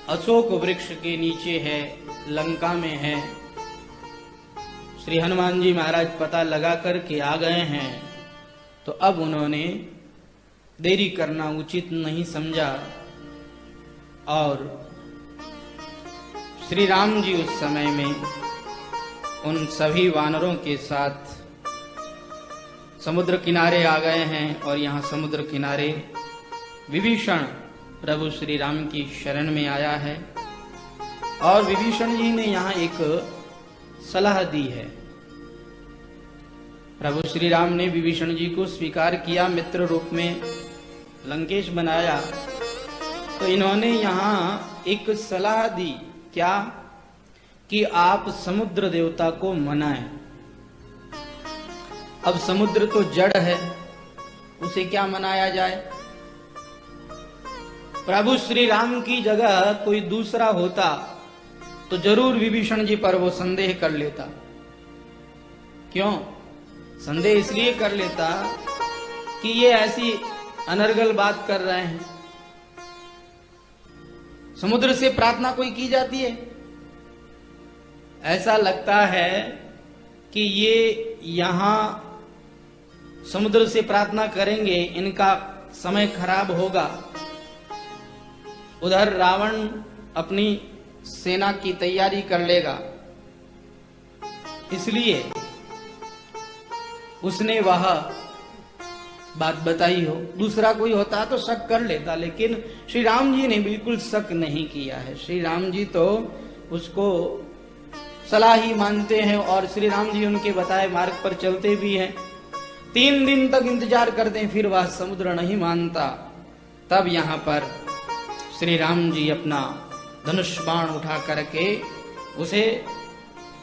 अशोक वृक्ष के नीचे है, लंका में है। श्री हनुमान जी महाराज पता लगा करके आ गए हैं, तो अब उन्होंने देरी करना उचित नहीं समझा और श्री राम जी उस समय में उन सभी वानरों के साथ समुद्र किनारे आ गए हैं। और यहाँ समुद्र किनारे विभीषण प्रभु श्री राम की शरण में आया है और विभीषण जी ने यहाँ एक सलाह दी है। प्रभु श्री राम ने विभीषण जी को स्वीकार किया, मित्र रूप में लंकेश बनाया, तो इन्होंने यहाँ एक सलाह दी, क्या कि आप समुद्र देवता को मनाएं। अब समुद्र तो जड़ है, उसे क्या मनाया जाए। प्रभु श्री राम की जगह कोई दूसरा होता तो जरूर विभीषण जी पर वो संदेह कर लेता। क्यों संदेह? इसलिए कर लेता कि ये ऐसी अनर्गल बात कर रहे हैं। समुद्र से प्रार्थना कोई की जाती है? ऐसा लगता है कि ये यहां समुद्र से प्रार्थना करेंगे, इनका समय खराब होगा। उधर रावण अपनी सेना की तैयारी कर लेगा, इसलिए उसने वह बात बताई हो। दूसरा कोई होता तो शक कर लेता, लेकिन श्री राम जी ने बिल्कुल शक नहीं किया है। श्री राम जी तो उसको सलाह ही मानते हैं और श्री राम जी उनके बताए मार्ग पर चलते भी हैं। 3 दिन तक इंतजार करते हैं, फिर वह समुद्र नहीं मानता। तब यहाँ पर श्री राम जी अपना धनुष बाण उठा करके उसे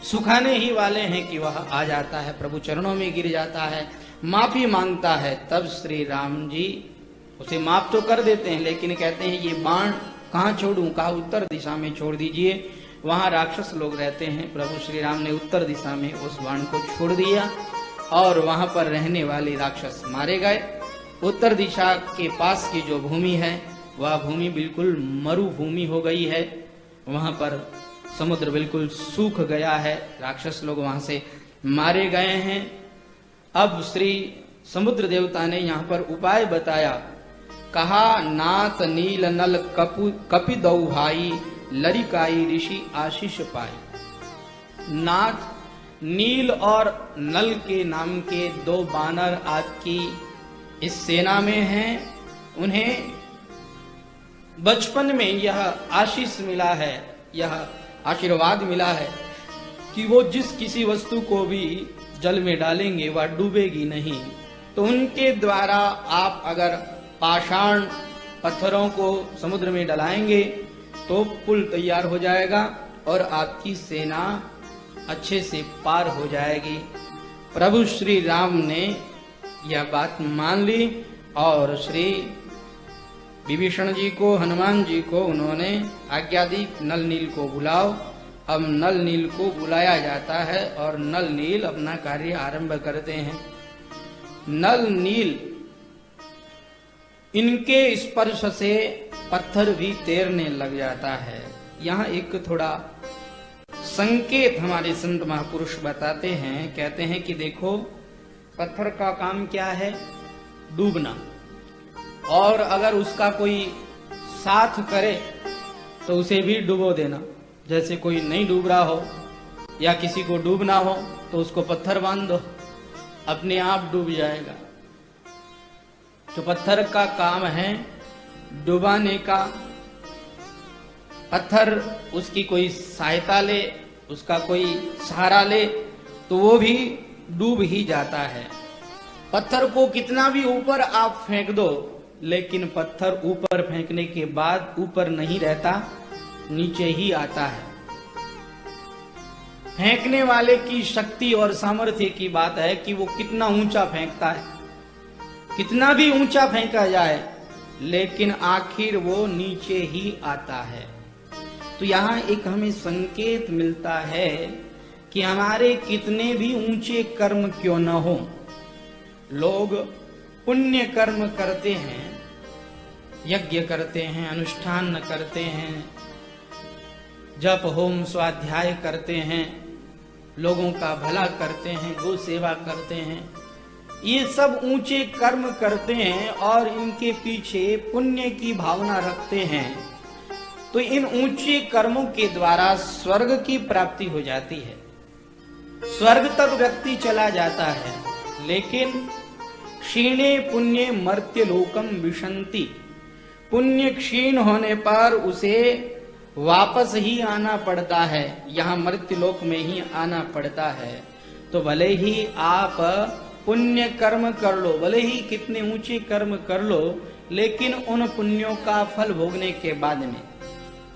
सुखाने ही वाले हैं कि वह आ जाता है, प्रभु चरणों में गिर जाता है, माफी मांगता है। तब श्री राम जी उसे माफ तो कर देते हैं, लेकिन कहते हैं ये बाण कहाँ छोड़ूं? कहा उत्तर दिशा में छोड़ दीजिए, वहां राक्षस लोग रहते हैं। प्रभु श्री राम ने उत्तर दिशा में उस बाण को छोड़ दिया और वहां पर रहने वाले राक्षस मारे गए। उत्तर दिशा के पास की जो भूमि है वह भूमि बिल्कुल मरुभूमि हो गई है, वहां पर समुद्र बिल्कुल सूख गया है, राक्षस लोग वहां से मारे गए हैं। अब श्री समुद्र देवता ने यहाँ पर उपाय बताया, कहा नाथ नील नल कपि दौ भाई, लरिकाई ऋषि आशीष पाई। नाथ नील और नल के नाम के 2 बानर आपकी इस सेना में हैं। उन्हें बचपन में यह आशीष मिला है, यह आशीर्वाद मिला है कि वो जिस किसी वस्तु को भी जल में डालेंगे वह डूबेगी नहीं। तो उनके द्वारा आप अगर पाषाण पत्थरों को समुद्र में डलाएंगे तो पुल तैयार हो जाएगा और आपकी सेना अच्छे से पार हो जाएगी। प्रभु श्री राम ने यह बात मान ली और श्री विभीषण जी को, हनुमान जी को उन्होंने आज्ञा दी, नल नील को बुलाओ। अब नल नील को बुलाया जाता है और नल नील अपना कार्य आरंभ करते हैं। नल नील इनके स्पर्श से पत्थर भी तैरने लग जाता है। यहाँ एक थोड़ा संकेत हमारे संत महापुरुष बताते हैं, कहते हैं कि देखो पत्थर का काम क्या है? डूबना। और अगर उसका कोई साथ करे तो उसे भी डुबो देना। जैसे कोई नहीं डूब रहा हो या किसी को डूबना हो तो उसको पत्थर बांध दो, अपने आप डूब जाएगा। तो पत्थर का काम है डुबाने का। पत्थर उसकी कोई सहायता ले, उसका कोई सहारा ले तो वो भी डूब ही जाता है। पत्थर को कितना भी ऊपर आप फेंक दो, लेकिन पत्थर ऊपर फेंकने के बाद ऊपर नहीं रहता, नीचे ही आता है। फेंकने वाले की शक्ति और सामर्थ्य की बात है कि वो कितना ऊंचा फेंकता है। कितना भी ऊंचा फेंका जाए लेकिन आखिर वो नीचे ही आता है। तो यहाँ एक हमें संकेत मिलता है कि हमारे कितने भी ऊंचे कर्म क्यों न हो, लोग पुण्य कर्म करते हैं, यज्ञ करते हैं, अनुष्ठान करते हैं, जप होम स्वाध्याय करते हैं, लोगों का भला करते हैं, गो सेवा करते हैं, ये सब ऊंचे कर्म करते हैं और इनके पीछे पुण्य की भावना रखते हैं, तो इन ऊंचे कर्मों के द्वारा स्वर्ग की प्राप्ति हो जाती है, स्वर्ग तक व्यक्ति चला जाता है। लेकिन क्षीणे पुण्य मर्त्य लोकम विशंति, पुण्य क्षीण होने पर उसे वापस ही आना पड़ता है, यहाँ मर्त्य लोक में ही आना पड़ता है। तो भले ही आप पुण्य कर्म कर लो, भले ही कितने ऊंचे कर्म कर लो, लेकिन उन पुण्यों का फल भोगने के बाद में,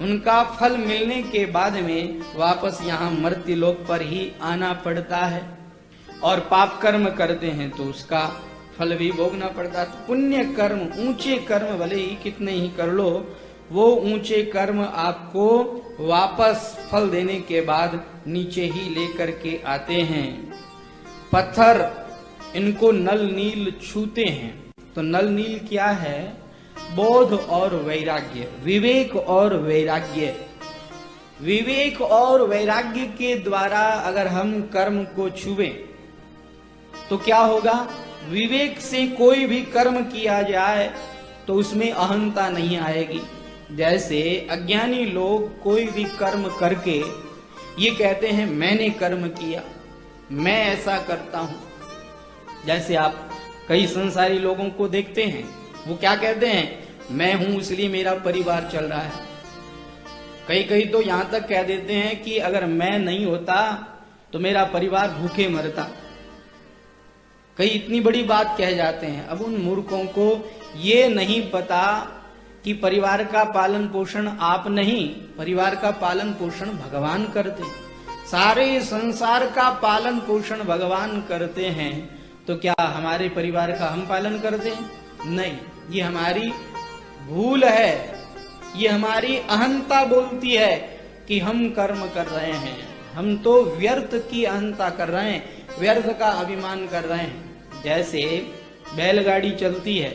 उनका फल मिलने के बाद में वापस यहाँ मर्त्य लोक पर ही आना पड़ता है। और पाप कर्म करते हैं तो उसका फल भी भोगना पड़ता है। तो पुण्य कर्म, ऊंचे कर्म भले ही कितने ही कर लो, वो ऊंचे कर्म आपको वापस फल देने के बाद नीचे ही लेकर के आते हैं। पत्थर इनको नल नील छूते हैं, तो नल नील क्या है? बोध और वैराग्य, विवेक और वैराग्य। विवेक और वैराग्य के द्वारा अगर हम कर्म को छुएं तो क्या होगा? विवेक से कोई भी कर्म किया जाए तो उसमें अहंता नहीं आएगी। जैसे अज्ञानी लोग कोई भी कर्म करके ये कहते हैं मैंने कर्म किया, मैं ऐसा करता हूं। जैसे आप कई संसारी लोगों को देखते हैं, वो क्या कहते हैं? मैं हूं इसलिए मेरा परिवार चल रहा है। कई तो यहां तक कह देते हैं कि अगर मैं नहीं होता तो मेरा परिवार भूखे मरता। कई इतनी बड़ी बात कह जाते हैं। अब उन मूर्खों को ये नहीं पता कि परिवार का पालन पोषण आप नहीं, परिवार का पालन पोषण भगवान करते हैं। सारे संसार का पालन पोषण भगवान करते हैं, तो क्या हमारे परिवार का हम पालन करते हैं? नहीं, ये हमारी भूल है, ये हमारी अहंता बोलती है कि हम कर्म कर रहे हैं। हम तो व्यर्थ की अहंता कर रहे हैं, व्यर्थ का अभिमान कर रहे हैं। जैसे बैलगाड़ी चलती है,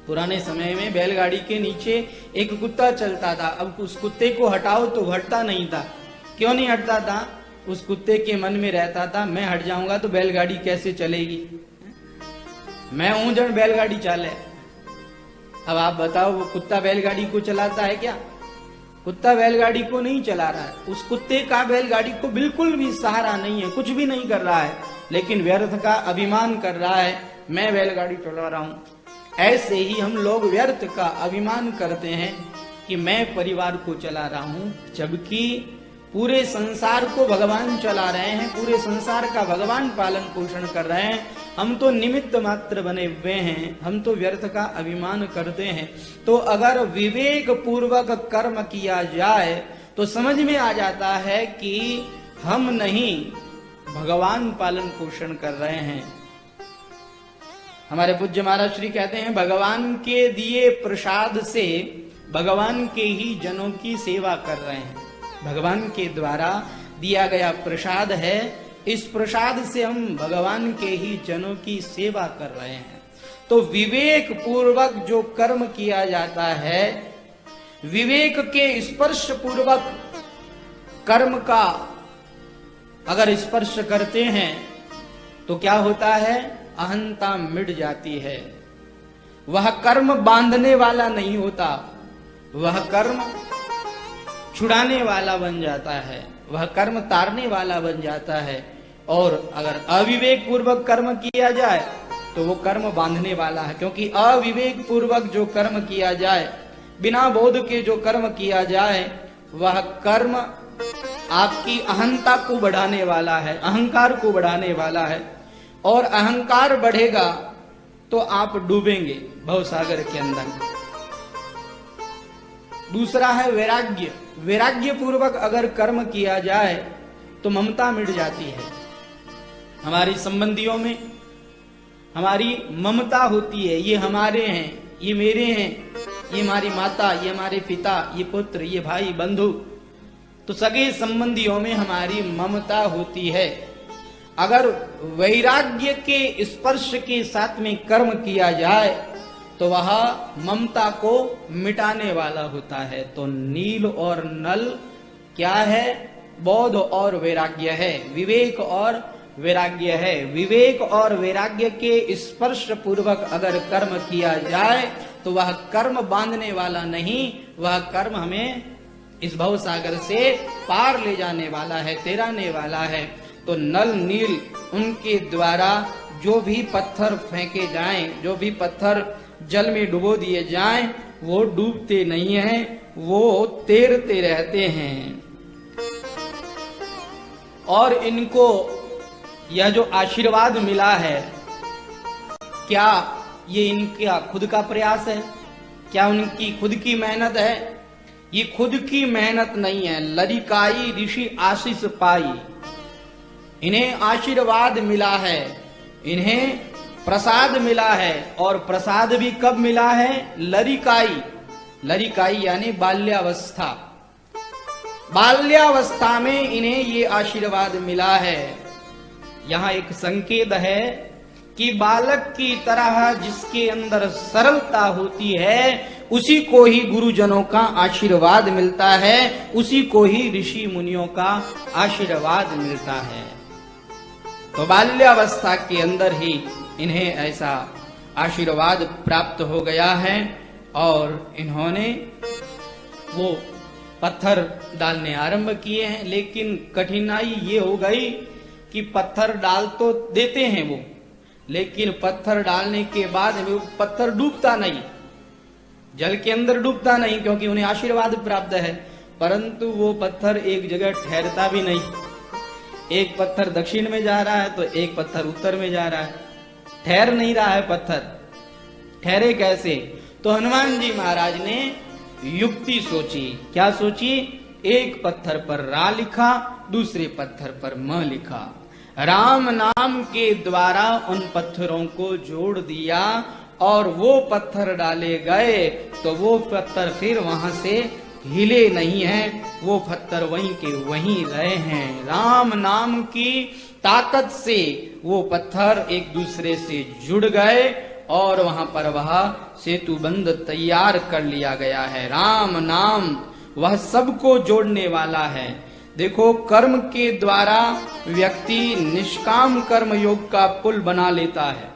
पुराने समय में बैलगाड़ी के नीचे एक कुत्ता चलता था। अब उस कुत्ते को हटाओ तो हटता नहीं था। क्यों नहीं हटता था? उस कुत्ते के मन में रहता था मैं हट जाऊंगा तो बैलगाड़ी कैसे चलेगी, मैं हूं जन बैलगाड़ी चाले। अब आप बताओ, वो कुत्ता बैलगाड़ी को चलाता है क्या? कुत्ता बैलगाड़ी को नहीं चला रहा है। उस कुत्ते का बैलगाड़ी को बिल्कुल भी सहारा नहीं है, कुछ भी नहीं कर रहा है, लेकिन व्यर्थ का अभिमान कर रहा है, मैं बैलगाड़ी चला रहा हूं। ऐसे ही हम लोग व्यर्थ का अभिमान करते हैं कि मैं परिवार को चला रहा हूं, जबकि पूरे संसार को भगवान चला रहे हैं, पूरे संसार का भगवान पालन पोषण कर रहे हैं। हम तो निमित्त मात्र बने हुए हैं, हम तो व्यर्थ का अभिमान करते हैं। तो अगर विवेक पूर्वक कर्म किया जाए तो समझ में आ जाता है कि हम नहीं, भगवान पालन पोषण कर रहे हैं। हमारे पूज्य महाराज श्री कहते हैं, भगवान के दिए प्रसाद से भगवान के ही जनों की सेवा कर रहे हैं। भगवान के द्वारा दिया गया प्रसाद है, इस प्रसाद से हम भगवान के ही जनों की सेवा कर रहे हैं। तो विवेक पूर्वक जो कर्म किया जाता है, विवेक के स्पर्श पूर्वक कर्म का अगर स्पर्श करते हैं तो क्या होता है? अहंता मिट जाती है। वह कर्म बांधने वाला नहीं होता, वह कर्म छुड़ाने वाला बन जाता है, वह कर्म तारने वाला बन जाता है। और अगर अविवेक पूर्वक कर्म किया जाए तो वो कर्म बांधने वाला है, क्योंकि अविवेक पूर्वक जो कर्म किया जाए, बिना बोध के जो कर्म किया जाए, वह कर्म आपकी अहंता को बढ़ाने वाला है, अहंकार को बढ़ाने वाला है। और अहंकार बढ़ेगा तो आप डूबेंगे भवसागर के अंदर। दूसरा है वैराग्य। वैराग्य पूर्वक अगर कर्म किया जाए तो ममता मिट जाती है। हमारी संबंधियों में हमारी ममता होती है, ये हमारे हैं, ये मेरे हैं, ये हमारी माता, ये हमारे पिता, ये पुत्र, ये भाई, बंधु। तो सगे संबंधियों में हमारी ममता होती है। अगर वैराग्य के स्पर्श के साथ में कर्म किया जाए तो वह ममता को मिटाने वाला होता है। तो नील और नल क्या है? बोध और वैराग्य है, विवेक और वैराग्य है। विवेक और वैराग्य के स्पर्श पूर्वक अगर कर्म किया जाए तो वह कर्म बांधने वाला नहीं, वह कर्म हमें इस भव सागर से पार ले जाने वाला है, तैराने वाला है। तो नल नील उनके द्वारा जो भी पत्थर फेंके जाएं, जो भी पत्थर जल में डुबो दिए जाएं, वो डूबते नहीं हैं, वो तैरते रहते हैं। और इनको यह जो आशीर्वाद मिला है, क्या ये इनका खुद का प्रयास है? क्या उनकी खुद की मेहनत है? ये खुद की मेहनत नहीं है। लरिकाई ऋषि आशीष पाई, इन्हें आशीर्वाद मिला है, इन्हें प्रसाद मिला है। और प्रसाद भी कब मिला है? लरिकाई, लरिकाई यानी बाल्यावस्था। बाल्यावस्था में इन्हें ये आशीर्वाद मिला है। यहाँ एक संकेत है कि बालक की तरह जिसके अंदर सरलता होती है, उसी को ही गुरुजनों का आशीर्वाद मिलता है, उसी को ही ऋषि मुनियों का आशीर्वाद मिलता है। तो बाल्यावस्था के अंदर ही इन्हें ऐसा आशीर्वाद प्राप्त हो गया है और इन्होंने वो पत्थर डालने आरंभ किए हैं। लेकिन कठिनाई ये हो गई कि पत्थर डाल तो देते हैं वो, लेकिन पत्थर डालने के बाद वो पत्थर डूबता नहीं, जल के अंदर डूबता नहीं, क्योंकि उन्हें आशीर्वाद प्राप्त है। परंतु वो पत्थर एक जगह ठहरता भी नहीं। एक पत्थर दक्षिण में जा रहा है तो एक पत्थर उत्तर में जा रहा है, ठहर नहीं रहा है पत्थर। ठहरे कैसे? तो हनुमान जी महाराज ने युक्ति सोची। क्या सोची? एक पत्थर पर रा लिखा, दूसरे पत्थर पर म लिखा। राम नाम के द्वारा उन पत्थरों को जोड़ दिया और वो पत्थर डाले गए तो वो पत्थर फिर वहां से हिले नहीं है, वो पत्थर वहीं के वहीं रहे हैं। राम नाम की ताकत से वो पत्थर एक दूसरे से जुड़ गए और वहां पर वह सेतु बंध तैयार कर लिया गया है। राम नाम वह सबको जोड़ने वाला है। देखो, कर्म के द्वारा व्यक्ति निष्काम कर्म योग का पुल बना लेता है।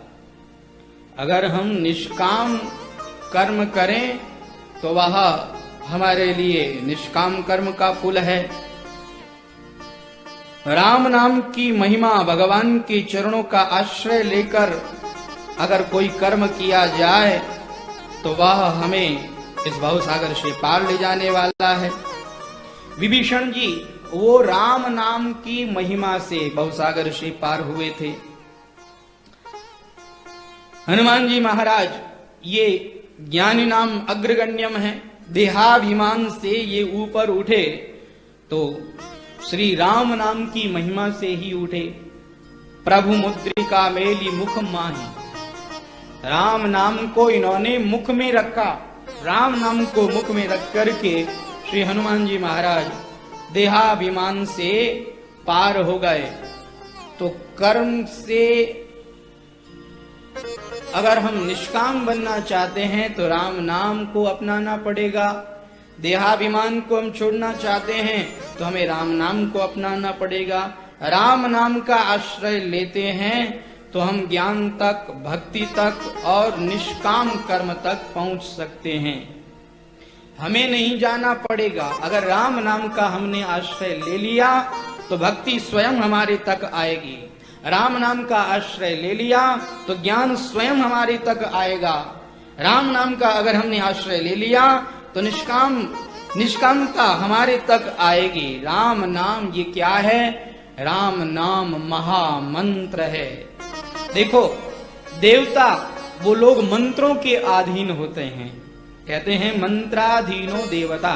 अगर हम निष्काम कर्म करें तो वह हमारे लिए निष्काम कर्म का पुल है। राम नाम की महिमा, भगवान के चरणों का आश्रय लेकर अगर कोई कर्म किया जाए तो वह हमें इस भव सागर से पार ले जाने वाला है। विभीषण जी वो राम नाम की महिमा से भवसागर से पार हुए थे। हनुमान जी महाराज ये ज्ञानी नाम अग्रगण्यम है, देहाभिमान से ये ऊपर उठे तो श्री राम नाम की महिमा से ही उठे। प्रभु मुद्रिका मेली मुख माही, राम नाम को इन्होंने मुख में रखा। राम नाम को मुख में रख करके श्री हनुमान जी महाराज देहाभिमान से पार हो गए। तो कर्म से अगर हम निष्काम बनना चाहते हैं तो राम नाम को अपनाना पड़ेगा। देहाभिमान को हम छोड़ना चाहते हैं तो हमें राम नाम को अपनाना पड़ेगा। राम नाम का आश्रय लेते हैं तो हम ज्ञान तक, भक्ति तक और निष्काम कर्म तक पहुंच सकते हैं। हमें नहीं जाना पड़ेगा। अगर राम नाम का हमने आश्रय ले लिया तो भक्ति स्वयं हमारे तक आएगी। राम नाम का आश्रय ले लिया तो ज्ञान स्वयं हमारे तक आएगा। राम नाम का अगर हमने आश्रय ले लिया तो निष्कामता हमारे तक आएगी। राम नाम ये क्या है? राम नाम महामंत्र है। देखो, देवता वो लोग मंत्रों के अधीन होते हैं। कहते हैं मंत्राधीनो देवता।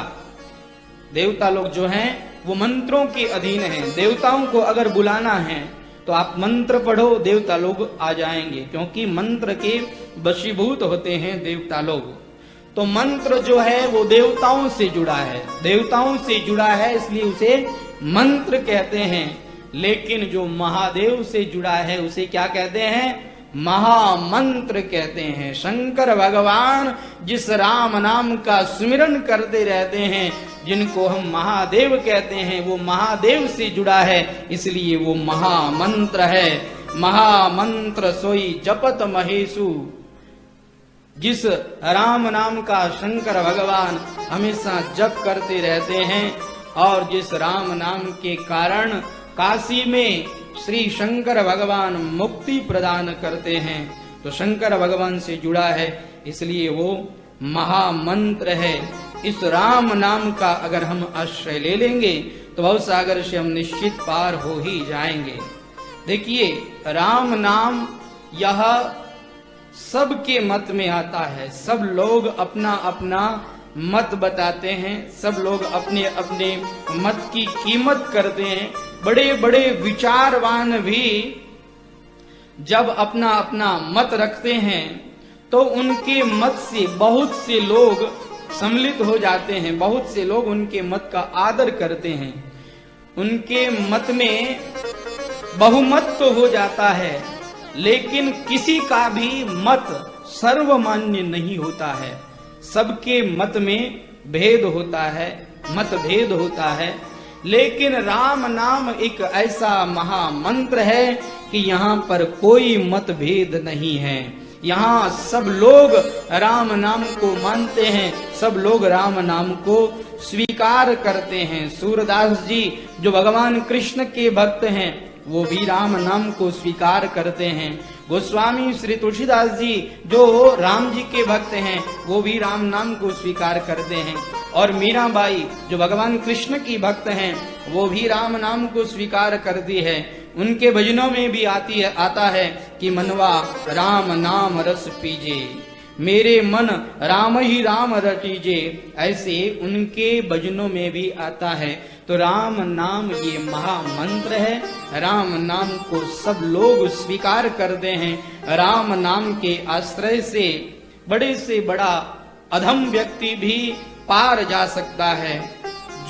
देवता लोग जो हैं वो मंत्रों के अधीन हैं। देवताओं को अगर बुलाना है तो आप मंत्र पढ़ो, देवता लोग आ जाएंगे, क्योंकि मंत्र के वशीभूत होते हैं देवता लोग। तो मंत्र जो है वो देवताओं से जुड़ा है, देवताओं से जुड़ा है, इसलिए उसे मंत्र कहते हैं। लेकिन जो महादेव से जुड़ा है उसे क्या कहते हैं? महामंत्र कहते हैं। शंकर भगवान जिस राम नाम का स्मरण करते रहते हैं, जिनको हम महादेव कहते हैं, वो महादेव से जुड़ा है, इसलिए वो महामंत्र है। महामंत्र सोई जपत महेशु, जिस राम नाम का शंकर भगवान हमेशा जप करते रहते हैं और जिस राम नाम के कारण काशी में श्री शंकर भगवान मुक्ति प्रदान करते हैं, तो शंकर भगवान से जुड़ा है, इसलिए वो महामंत्र है। इस राम नाम का अगर हम आश्रय ले लेंगे तो भवसागर से हम निश्चित पार हो ही जाएंगे। देखिए, राम नाम यह सबके मत में आता है। सब लोग अपना अपना मत बताते हैं, सब लोग अपने अपने मत की कीमत करते हैं। बड़े बड़े विचारवान भी जब अपना अपना मत रखते हैं तो उनके मत से बहुत से लोग सम्मिलित हो जाते हैं, बहुत से लोग उनके मत का आदर करते हैं। उनके मत में बहुमत तो हो जाता है, लेकिन किसी का भी मत सर्वमान्य नहीं होता है। सबके मत में भेद होता है, मतभेद होता है, लेकिन राम नाम एक ऐसा महामंत्र है कि यहाँ पर कोई मतभेद नहीं है। यहाँ सब लोग राम नाम को मानते हैं, सब लोग राम नाम को स्वीकार करते हैं। सूरदास जी जो भगवान कृष्ण के भक्त हैं, वो भी राम नाम को स्वीकार करते हैं। गोस्वामी श्री तुलसीदास जी जो राम जी के भक्त हैं, वो भी राम नाम को स्वीकार करते हैं। और मीराबाई जो भगवान कृष्ण की भक्त हैं, वो भी राम नाम को स्वीकार करती है। उनके भजनों में भी आता है कि मनवा राम नाम रस पीजे, मेरे मन राम ही राम रटीजे। ऐसे उनके भजनों में भी आता है। तो राम नाम ये महामंत्र है, राम नाम को सब लोग स्वीकार करते हैं। राम नाम के आश्रय से बड़े से बड़ा अधम व्यक्ति भी पार जा सकता है।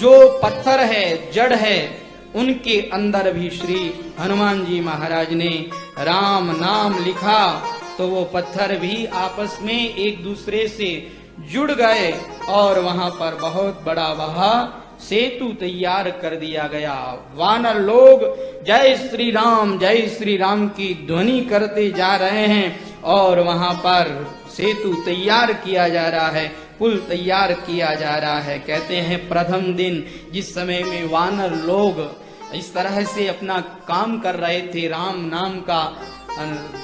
जो पत्थर है, जड़ है, उनके अंदर भी श्री हनुमान जी महाराज ने राम नाम लिखा, तो वो पत्थर भी आपस में एक दूसरे से जुड़ गए और वहां पर बहुत बड़ा वह सेतु तैयार कर दिया गया। वानर लोग जय श्री राम की ध्वनि करते जा रहे हैं और वहां पर सेतु तैयार किया जा रहा है, पुल तैयार किया जा रहा है। कहते हैं प्रथम दिन जिस समय में वानर लोग इस तरह से अपना काम कर रहे थे, राम नाम का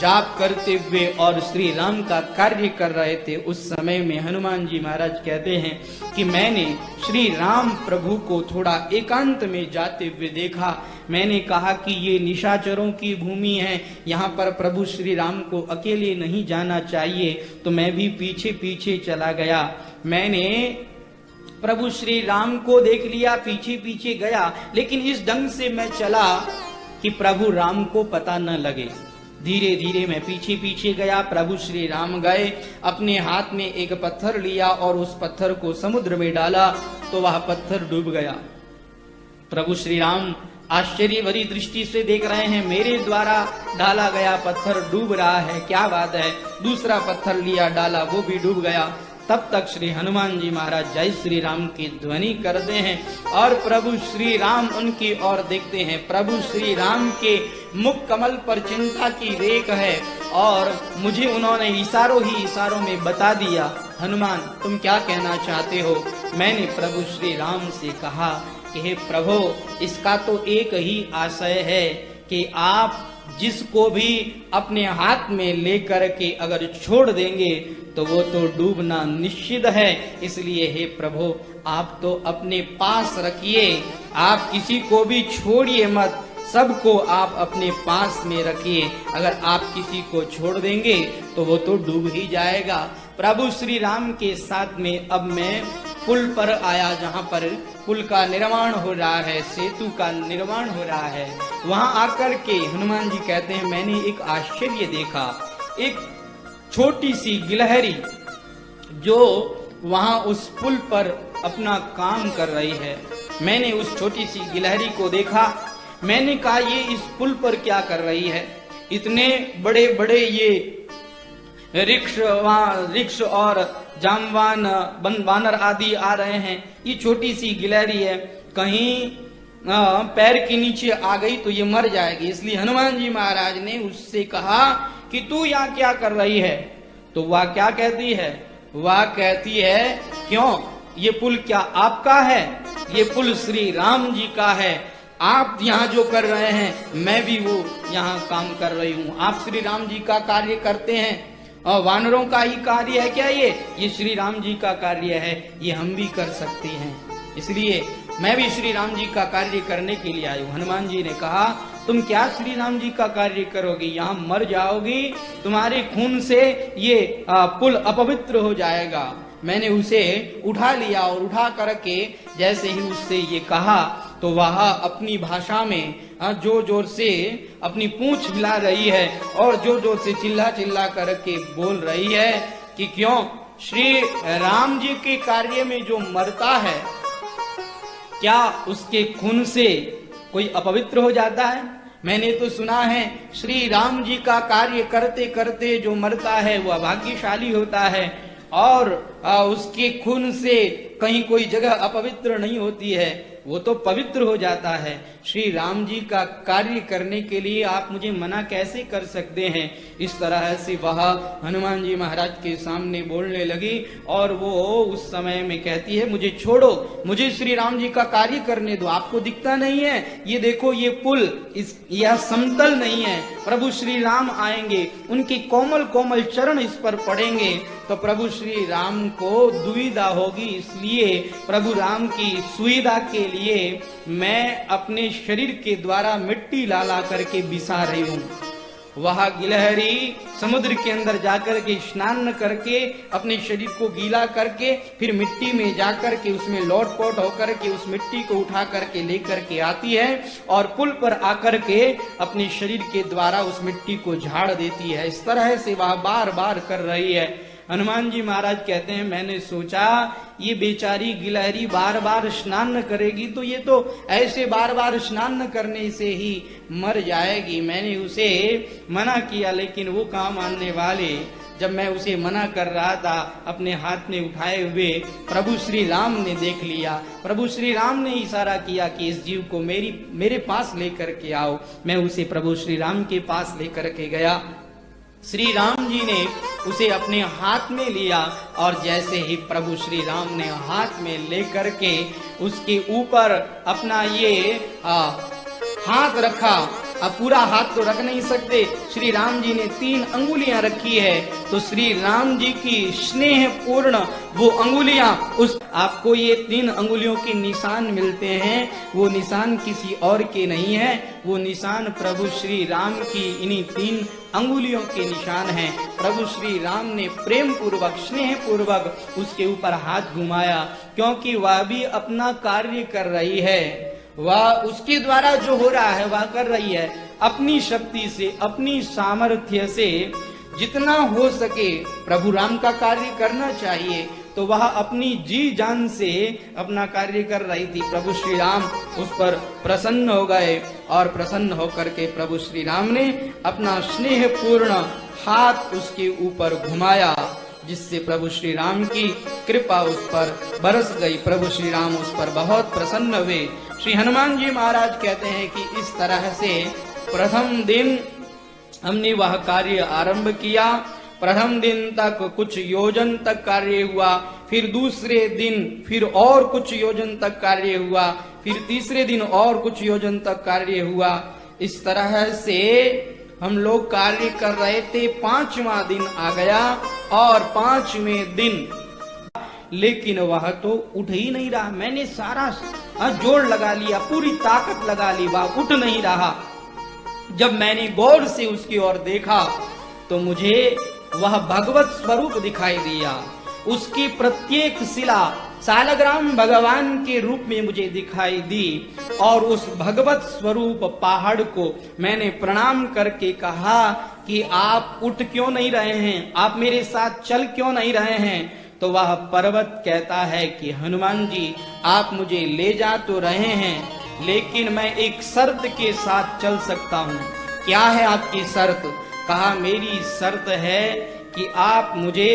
जाप करते हुए और श्री राम का कार्य कर रहे थे, उस समय में हनुमान जी महाराज कहते हैं कि मैंने श्री राम प्रभु को थोड़ा एकांत में जाते हुए देखा। मैंने कहा कि ये निशाचरों की भूमि है, यहाँ पर प्रभु श्री राम को अकेले नहीं जाना चाहिए, तो मैं भी पीछे पीछे चला गया। मैंने प्रभु श्री राम को देख लिया, पीछे पीछे गया, लेकिन इस ढंग से मैं चला कि प्रभु राम को पता न लगे। धीरे धीरे मैं पीछे पीछे गया, प्रभु श्री राम गए, अपने हाथ में एक पत्थर लिया और उस पत्थर को समुद्र में डाला, तो वह पत्थर डूब गया। प्रभु श्री राम आश्चर्य भरी दृष्टि से देख रहे हैं, मेरे द्वारा डाला गया पत्थर डूब रहा है, क्या बात है। दूसरा पत्थर लिया, डाला, वो भी डूब गया। तब तक श्री हनुमान जी महाराज जय श्री राम की ध्वनि करते हैं और प्रभु श्री राम उनकी ओर देखते हैं। प्रभु श्री राम के मुख कमल पर चिंता की रेख है और मुझे उन्होंने इशारों में बता दिया, हनुमान तुम क्या कहना चाहते हो। मैंने प्रभु श्री राम से कहा कि हे प्रभु, इसका तो एक ही आशय है कि आप जिसको भी अपने हाथ में लेकर के अगर छोड़ देंगे तो वो तो डूबना निश्चित है। इसलिए हे प्रभु, आप तो अपने पास रखिए, आप किसी को भी छोड़िए मत, सबको आप अपने पास में रखिए। अगर आप किसी को छोड़ देंगे तो वो तो डूब ही जाएगा। प्रभु श्री राम के साथ में अब मैं पुल पर आया, जहाँ पर पुल का निर्माण हो रहा है, सेतु का निर्माण हो रहा है। वहां आकर के हनुमान जी कहते हैं, मैंने एक आश्चर्य देखा, एक छोटी सी गिलहरी जो वहां उस पुल पर अपना काम कर रही है। मैंने उस छोटी सी गिलहरी को देखा। मैंने कहा, ये इस पुल पर क्या कर रही है। इतने बड़े बड़े ये वृक्ष और जामवान वानर आदि आ रहे हैं, ये छोटी सी गिलहरी है, कहीं पैर के नीचे आ गई तो ये मर जाएगी। इसलिए हनुमान जी महाराज ने उससे कहा कि तू यहाँ क्या कर रही है? तो वह क्या कहती है? वह कहती है, क्यों, ये पुल क्या आपका है? ये पुल श्री राम जी का है। आप यहाँ जो कर रहे हैं मैं भी वो यहाँ काम कर रही हूँ। आप श्री राम जी का कार्य करते हैं और वानरों का ही कार्य है क्या? ये श्री राम जी का कार्य है, ये हम भी कर सकते हैं, इसलिए मैं भी श्री राम जी का कार्य करने के लिए आई हूँ। हनुमान जी ने कहा, तुम क्या श्री राम जी का कार्य करोगी? यहाँ मर जाओगी, तुम्हारे खून से ये पुल अपवित्र हो जाएगा। मैंने उसे उठा लिया और उठा करके जैसे ही उससे ये कहा तो वह अपनी भाषा में जोर जोर से अपनी पूंछ हिला रही है और जोर जोर से चिल्ला चिल्ला करके बोल रही है कि क्यों, श्री राम जी के कार्य में जो मरता है क्या उसके खून से कोई अपवित्र हो जाता है? मैंने तो सुना है श्री राम जी का कार्य करते करते जो मरता है वह भाग्यशाली होता है और उसके खून से कहीं कोई जगह अपवित्र नहीं होती है, वो तो पवित्र हो जाता है। श्री राम जी का कार्य करने के लिए आप मुझे मना कैसे कर सकते हैं? इस तरह से वह हनुमान जी महाराज के सामने बोलने लगी और वो उस समय में कहती है, मुझे छोड़ो, मुझे श्री राम जी का कार्य करने दो। आपको दिखता नहीं है? ये देखो, ये पुल यह समतल नहीं है। प्रभु श्री राम आएंगे, उनके कोमल कोमल चरण इस पर पड़ेंगे तो प्रभु श्री राम को दुविधा होगी, इसलिए प्रभु राम की सुविधा के लिए मैं अपने शरीर के द्वारा मिट्टी ला ला करके बिसा रही हूँ। वह गिलहरी समुद्र के अंदर जाकर के स्नान करके अपने शरीर को गीला करके फिर मिट्टी में जाकर के उसमें लौटपोट होकर के उस मिट्टी को उठा करके लेकर के आती है और पुल पर आकर के अपने शरीर के द्वारा उस मिट्टी को झाड़ देती है। इस तरह से वह बार बार कर रही है। हनुमान जी महाराज कहते हैं, मैंने सोचा ये बेचारी गिलहरी बार बार स्नान न करेगी तो ये तो ऐसे बार बार स्नान न करने से ही मर जाएगी। मैंने उसे मना किया लेकिन वो कहाँ मानने वाले। जब मैं उसे मना कर रहा था, अपने हाथ में उठाए हुए प्रभु श्री राम ने देख लिया। प्रभु श्री राम ने इशारा किया कि इस जीव को मेरे पास लेकर के आओ। मैं उसे प्रभु श्री राम के पास लेकर के गया। श्री राम जी ने उसे अपने हाथ में लिया और जैसे ही प्रभु श्री राम ने हाथ में लेकर के उसके ऊपर अपना ये हाथ रखा। अब पूरा हाथ तो रख नहीं सकते, श्री राम जी ने 3 अंगुलियां रखी है तो श्री राम जी की स्नेह पूर्ण वो अंगुलियां, उस आपको ये 3 अंगुलियों के निशान मिलते हैं, वो निशान किसी और के नहीं है, वो निशान प्रभु श्री राम की इन्हीं 3 अंगुलियों के निशान हैं। प्रभु श्री राम ने प्रेम पूर्वक स्नेह पूर्वक उसके ऊपर हाथ घुमाया क्योंकि वह भी अपना कार्य कर रही है। वह उसके द्वारा जो हो रहा है वह कर रही है। अपनी शक्ति से, अपनी सामर्थ्य से जितना हो सके प्रभु राम का कार्य करना चाहिए तो वह अपनी जी जान से अपना कार्य कर रही थी। प्रभु श्री राम उस पर प्रसन्न हो गए और प्रसन्न होकर के प्रभु श्री राम ने अपना स्नेह पूर्ण हाथ उसके ऊपर घुमाया जिससे प्रभु श्री राम की कृपा उस पर बरस गई। प्रभु श्री राम उस पर बहुत प्रसन्न हुए। श्री हनुमान जी महाराज कहते हैं कि इस तरह से प्रथम दिन हमने वह कार्य आरंभ किया। प्रथम दिन तक कुछ योजन तक कार्य हुआ, फिर दूसरे दिन फिर और कुछ योजन तक कार्य हुआ, फिर तीसरे दिन और कुछ योजन तक कार्य हुआ। इस तरह से हम लोग कार्य कर रहे थे। 5वां दिन आ गया और 5वें दिन लेकिन वह तो उठ ही नहीं रहा। मैंने सारा जोर लगा लिया, पूरी ताकत लगा ली, वह उठ नहीं रहा। जब मैंने गौर से उसकी ओर देखा तो मुझे वह भगवत स्वरूप दिखाई दिया। उसकी प्रत्येक शिला सालग्राम भगवान के रूप में मुझे दिखाई दी और उस भगवत स्वरूप पहाड़ को मैंने प्रणाम करके कहा कि आप उठ क्यों नहीं रहे हैं, आप मेरे साथ चल क्यों नहीं रहे हैं। तो वह पर्वत कहता है कि हनुमान जी आप मुझे ले जा तो रहे हैं लेकिन मैं एक शर्त के साथ चल सकता हूँ। क्या है आपकी शर्त? कहा मेरी शर्त है कि आप मुझे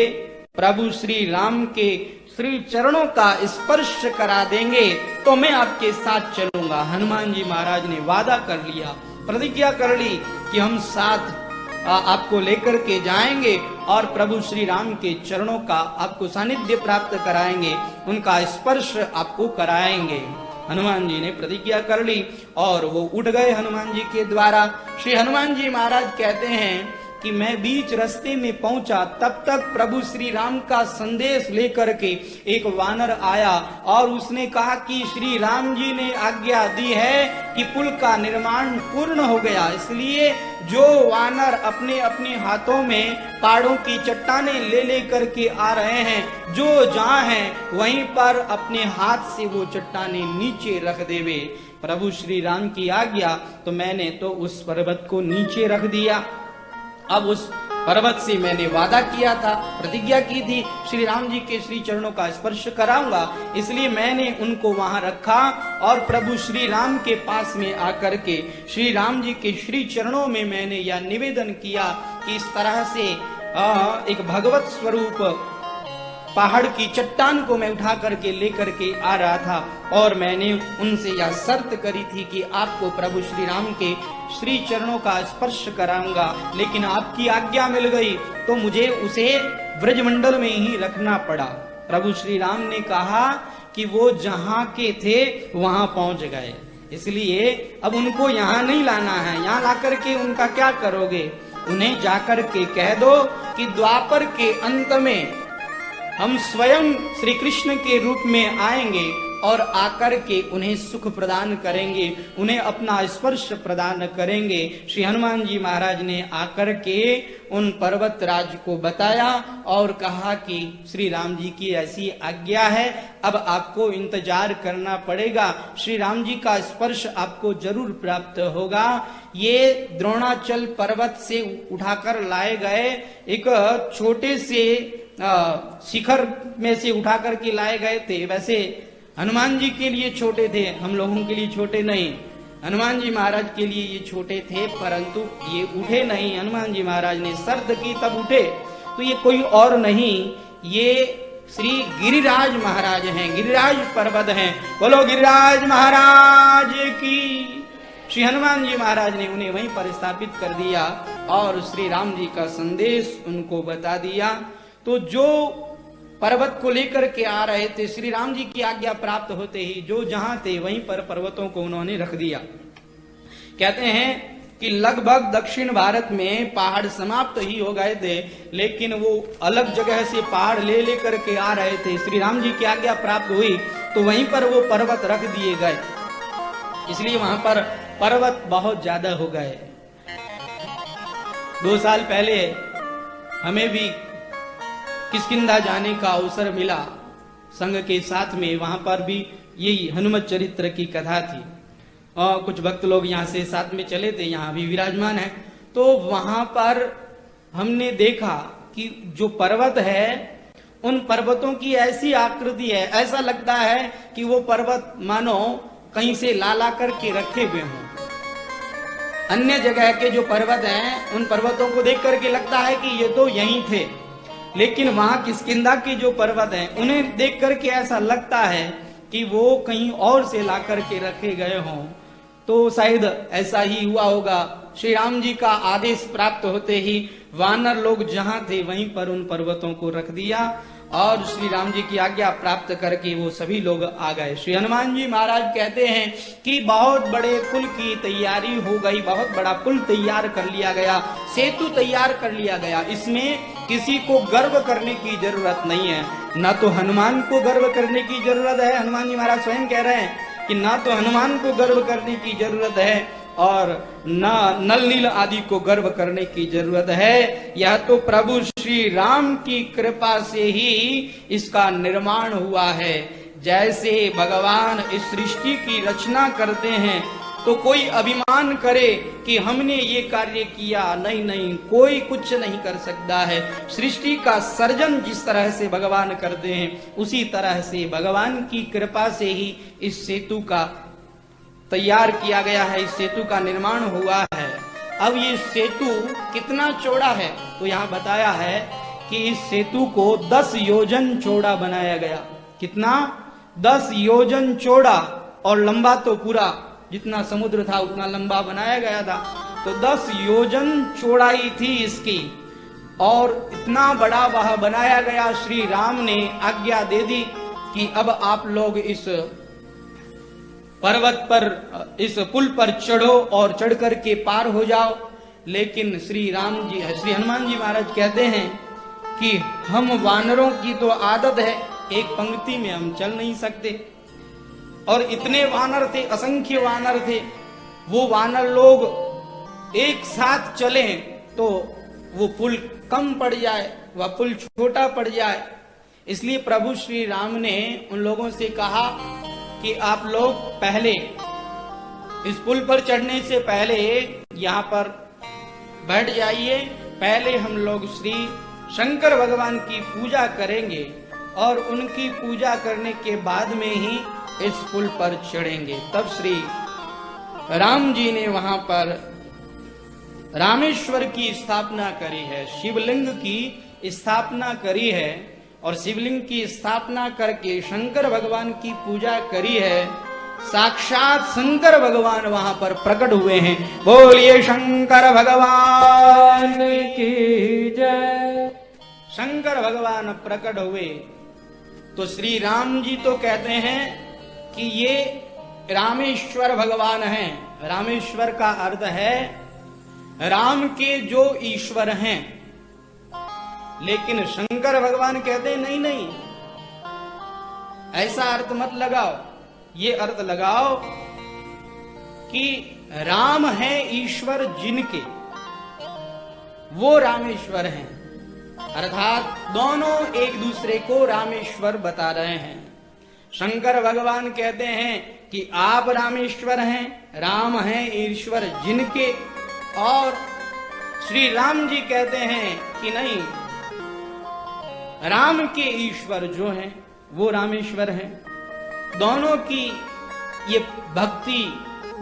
प्रभु श्री राम के श्री चरणों का स्पर्श करा देंगे तो मैं आपके साथ चलूंगा। हनुमान जी महाराज ने वादा कर लिया, प्रतिज्ञा कर ली कि हम साथ आपको लेकर के जाएंगे और प्रभु श्री राम के चरणों का आपको सानिध्य प्राप्त कराएंगे, उनका स्पर्श आपको कराएंगे। हनुमान जी ने प्रतिज्ञा कर ली और वो उठ गए हनुमान जी के द्वारा। श्री हनुमान जी महाराज कहते हैं कि मैं बीच रास्ते में पहुंचा, तब तक प्रभु श्री राम का संदेश लेकर के एक वानर आया और उसने कहा कि श्री राम जी ने आज्ञा दी है कि पुल का निर्माण पूर्ण हो गया, इसलिए जो वानर अपने अपने हाथों में पहाड़ों की चट्टानें ले ले करके आ रहे हैं, जो जहां हैं वहीं पर अपने हाथ से वो चट्टानें नीचे रख देवे। प्रभु श्री राम की आज्ञा, तो मैंने तो उस पर्वत को नीचे रख दिया। अब उस पर्वत से मैंने वादा किया था, प्रतिज्ञा की थी, श्री राम जी के श्री चरणों का स्पर्श कराऊंगा, इसलिए मैंने उनको वहां रखा और प्रभु श्री राम के पास में आकर के श्री राम जी के श्री चरणों में मैंने यह निवेदन किया कि इस तरह से एक भगवत स्वरूप पहाड़ की चट्टान को मैं उठा करके लेकर के आ रहा था और मैंने उनसे यह शर्त करी थी कि आपको प्रभु श्री राम के श्री चरणों का स्पर्श कराऊंगा, लेकिन आपकी आज्ञा मिल गई तो मुझे उसे ब्रजमंडल में ही रखना पड़ा। प्रभु श्री राम ने कहा कि वो जहां के थे वहां पहुंच गए, इसलिए अब उनको यहाँ नहीं लाना है। यहाँ लाकर के उनका क्या करोगे? उन्हें जाकर के कह दो कि द्वापर के अंत में हम स्वयं श्री कृष्ण के रूप में आएंगे और आकर के उन्हें सुख प्रदान करेंगे, उन्हें अपना स्पर्श प्रदान करेंगे। श्री हनुमान जी महाराज ने आकर के उन पर्वत राज को बताया और कहा कि श्री राम जी की ऐसी आज्ञा है, अब आपको इंतजार करना पड़ेगा, श्री राम जी का स्पर्श आपको जरूर प्राप्त होगा। ये द्रोणाचल पर्वत से उठाकर लाए गए एक छोटे से शिखर में से उठा करके लाए गए थे। वैसे हनुमान जी के लिए छोटे थे, हम लोगों के लिए छोटे नहीं। हनुमान जी महाराज के लिए ये छोटे थे, परंतु ये उठे नहीं। हनुमान जी महाराज ने शर्त की तब उठे, तो ये कोई और नहीं, ये श्री गिरिराज महाराज हैं, गिरिराज पर्वत हैं। बोलो गिरिराज महाराज की। श्री हनुमान जी महाराज ने उन्हें वहीं पर स्थापित कर दिया और श्री राम जी का संदेश उनको बता दिया। तो जो पर्वत को लेकर के आ रहे थे, श्री राम जी की आज्ञा प्राप्त होते ही जो जहां थे वहीं पर पर्वतों को उन्होंने रख दिया। कहते हैं कि लगभग दक्षिण भारत में पहाड़ समाप्त ही हो गए थे, लेकिन वो अलग जगह से पहाड़ ले लेकर के आ रहे थे। श्री राम जी की आज्ञा प्राप्त हुई तो वहीं पर वो पर्वत रख दिए गए, इसलिए वहां पर पर्वत बहुत ज्यादा हो गए। 2 साल पहले हमें भी किष्किंधा जाने का अवसर मिला संघ के साथ में, वहां पर भी यही हनुमत चरित्र की कथा थी और कुछ भक्त लोग यहाँ से साथ में चले थे, यहाँ भी विराजमान है। तो वहां पर हमने देखा कि जो पर्वत है उन पर्वतों की ऐसी आकृति है, ऐसा लगता है कि वो पर्वत मानो कहीं से ला करके रखे हुए हों। अन्य जगह के जो पर्वत हैं उन पर्वतों को देख करके लगता है कि ये तो यहीं थे, लेकिन वहां किष्किंधा के जो पर्वत हैं उन्हें देख करके ऐसा लगता है कि वो कहीं और से ला करके रखे गए हों। तो शायद ऐसा ही हुआ होगा। श्री राम जी का आदेश प्राप्त होते ही वानर लोग जहां थे वहीं पर उन पर्वतों को रख दिया और श्री राम जी की आज्ञा प्राप्त करके वो सभी लोग आ गए। श्री हनुमान जी महाराज कहते हैं कि बहुत बड़े पुल की तैयारी हो गई, बहुत बड़ा पुल तैयार कर लिया गया, सेतु तैयार कर लिया गया। इसमें किसी को गर्व करने की जरूरत नहीं है, ना तो हनुमान को गर्व करने की जरूरत है। हनुमान जी महाराज स्वयं कह रहे हैं कि ना तो हनुमान को गर्व करने की जरूरत है और न नल नील आदि को गर्व करने की जरूरत है। यह तो प्रभु श्री राम की कृपा से ही इसका निर्माण हुआ है। जैसे भगवान इस सृष्टि की रचना करते हैं तो कोई अभिमान करे कि हमने ये कार्य किया, नहीं नहीं, कोई कुछ नहीं कर सकता है। सृष्टि का सर्जन जिस तरह से भगवान करते हैं उसी तरह से भगवान की कृपा से ही इस सेतु का तैयार किया गया है, इस सेतु का निर्माण हुआ है। अब ये सेतु कितना चौड़ा है तो यहाँ बताया है कि इस सेतु को 10 योजन चौड़ा बनाया गया। कितना? 10 योजन चौड़ा, और लंबा तो पूरा जितना समुद्र था उतना लंबा बनाया गया था। तो 10 योजन चौड़ाई थी इसकी, और इतना बड़ा वह बनाया गया। श्री राम ने आज्ञा दे दी कि अब आप लोग इस पर्वत पर, इस पुल पर चढ़ो और चढ़ करके पार हो जाओ। लेकिन श्री हनुमान जी महाराज कहते हैं कि हम वानरों की तो आदत है, एक पंक्ति में हम चल नहीं सकते, और इतने वानर थे, असंख्य वानर थे। वो वानर लोग एक साथ चले तो वो पुल कम पड़ जाए, वह पुल छोटा पड़ जाए। इसलिए प्रभु श्री राम ने उन लोगों से कहा कि आप लोग पहले इस पुल पर चढ़ने से पहले यहाँ पर बैठ जाइए। पहले हम लोग श्री शंकर भगवान की पूजा करेंगे, और उनकी पूजा करने के बाद में ही इस पुल पर चढ़ेंगे। तब श्री राम जी ने वहां पर रामेश्वर की स्थापना करी है, शिवलिंग की स्थापना करी है, और शिवलिंग की स्थापना करके शंकर भगवान की पूजा करी है। साक्षात शंकर भगवान वहां पर प्रकट हुए हैं। बोलिए शंकर भगवान की जय। शंकर भगवान प्रकट हुए तो श्री राम जी तो कहते हैं कि ये रामेश्वर भगवान हैं। रामेश्वर का अर्थ है राम के जो ईश्वर हैं। लेकिन शंकर भगवान कहते हैं नहीं नहीं, ऐसा अर्थ मत लगाओ। ये अर्थ लगाओ कि राम है ईश्वर जिनके, वो रामेश्वर हैं। अर्थात दोनों एक दूसरे को रामेश्वर बता रहे हैं। शंकर भगवान कहते हैं कि आप रामेश्वर हैं, राम है ईश्वर जिनके, और श्री राम जी कहते हैं कि नहीं, राम के ईश्वर जो हैं वो रामेश्वर हैं। दोनों की ये भक्ति,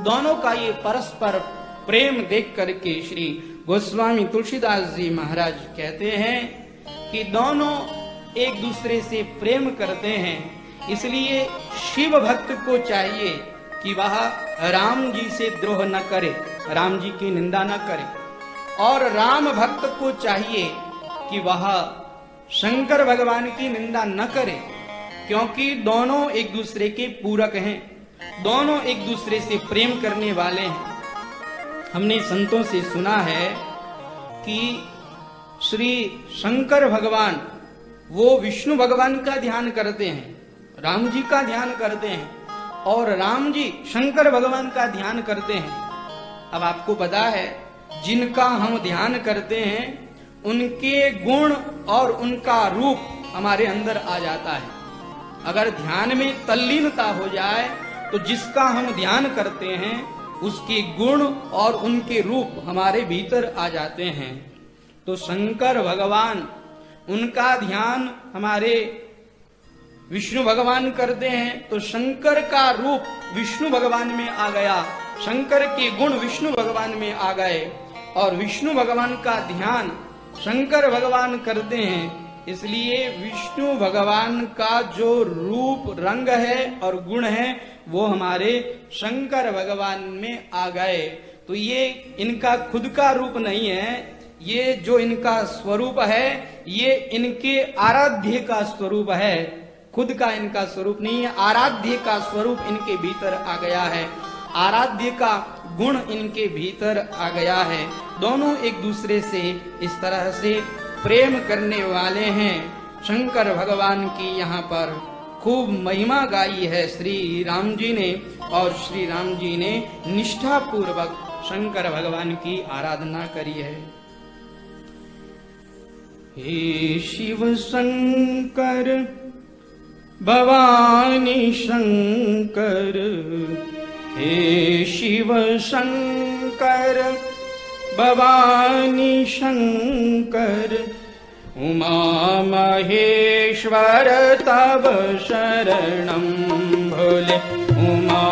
दोनों का ये परस्पर प्रेम देख करके श्री गोस्वामी तुलसीदास जी महाराज कहते हैं कि दोनों एक दूसरे से प्रेम करते हैं। इसलिए शिव भक्त को चाहिए कि वह राम जी से द्रोह न करे, राम जी की निंदा न करे, और राम भक्त को चाहिए कि वह शंकर भगवान की निंदा न करे, क्योंकि दोनों एक दूसरे के पूरक हैं, दोनों एक दूसरे से प्रेम करने वाले हैं। हमने संतों से सुना है कि श्री शंकर भगवान वो विष्णु भगवान का ध्यान करते हैं, राम जी का ध्यान करते हैं, और राम जी शंकर भगवान का ध्यान करते हैं। अब आपको पता है जिनका हम ध्यान करते हैं उनके गुण और उनका रूप हमारे अंदर आ जाता है। अगर ध्यान में तल्लीनता हो जाए तो जिसका हम ध्यान करते हैं उसके गुण और उनके रूप हमारे भीतर आ जाते हैं। तो शंकर भगवान, उनका ध्यान हमारे विष्णु भगवान करते हैं, तो शंकर का रूप विष्णु भगवान में आ गया, शंकर के गुण विष्णु भगवान में आ गए, और विष्णु भगवान का ध्यान शंकर भगवान करते हैं। इसलिए विष्णु भगवान का जो रूप, रंग है और गुण है वो हमारे शंकर भगवान में आ गए। तो ये इनका खुद का रूप नहीं है, ये जो इनका स्वरूप है ये इनके आराध्य का स्वरूप है, खुद का इनका स्वरूप नहीं है। आराध्य का स्वरूप इनके भीतर आ गया है, आराध्य का गुण इनके भीतर आ गया है। दोनों एक दूसरे से इस तरह से प्रेम करने वाले हैं। शंकर भगवान की यहाँ पर खूब महिमा गाई है श्री राम जी ने, और श्री राम जी ने निष्ठा पूर्वक शंकर भगवान की आराधना करी है। हे शिव शंकर भवानी शंकर, हे शिव शंकर भवानी शंकर, उमा महेश्वर तव शरणं भोले, उमा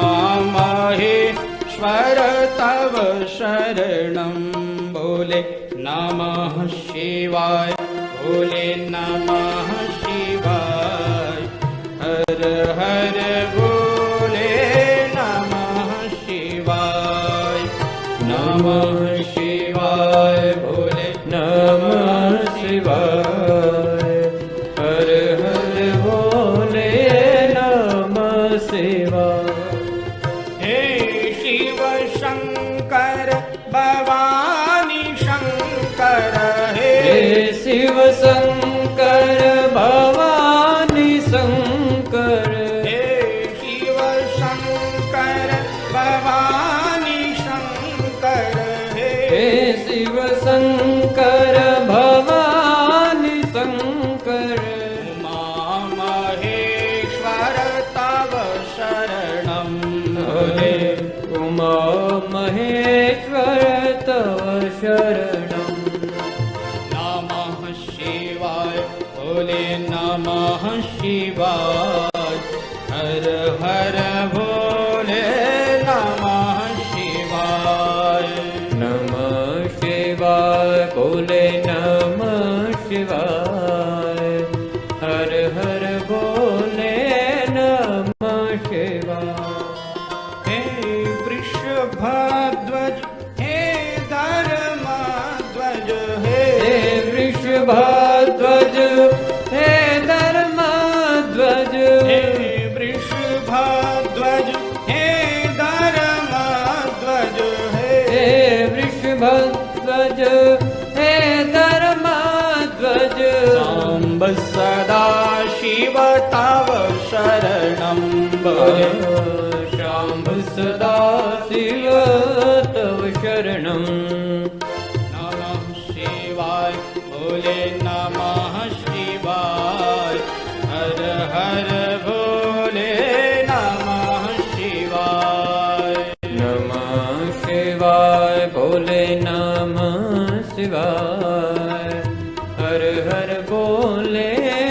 महेश्वर तव शरणं भोले। नमः शिवाय बोले नमः शिवाय। हर हर बोले नमः शिवाय। नमः शिवाय बोले नमः शिवाय। हर हर बोले नमः शिवाय। हे शिव शंकर भवानी शंकर। हे शिव शंकर भवानी शंकर। हे शिव शंकर भवानी शंकर। हे शिव शंकर भवानी शंकर। उमा महेश्वर तव शरणं भोले। उमा महेश्वर तव शरणं। नमः शिवाय बोले नमः शिवाय। हर हर बोले नमः शिवाय। नमः शिवाय बोले नमः शिवाय। हर हर बोले नमः शिवाय। हे वृषभध्वज हे धर्मध्वज। हे वृषभध्वज हे धर्मध्वज। हे वृषभध्वज हे धर्मध्वज। हे वृषभध्वज हे धर्मध्वज। साम्ब सदा शिव तव शरणं भजे। शाम्ब सदा शिव तव शरणं। नमः शिवाय बोले नमः शिवाय। हर हर बोले नमः शिवाय। नमः शिवाय बोले नमः शिवाय। हर हर बोले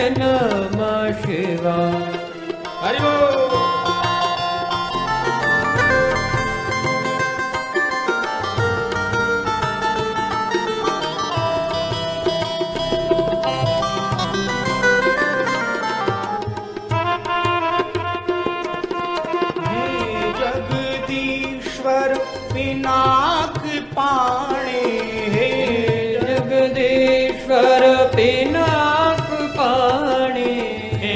नमः शिवाय। हरि बोल। पिनाक पाणे। हे जगदीश्वर पिनाक पाणे। हे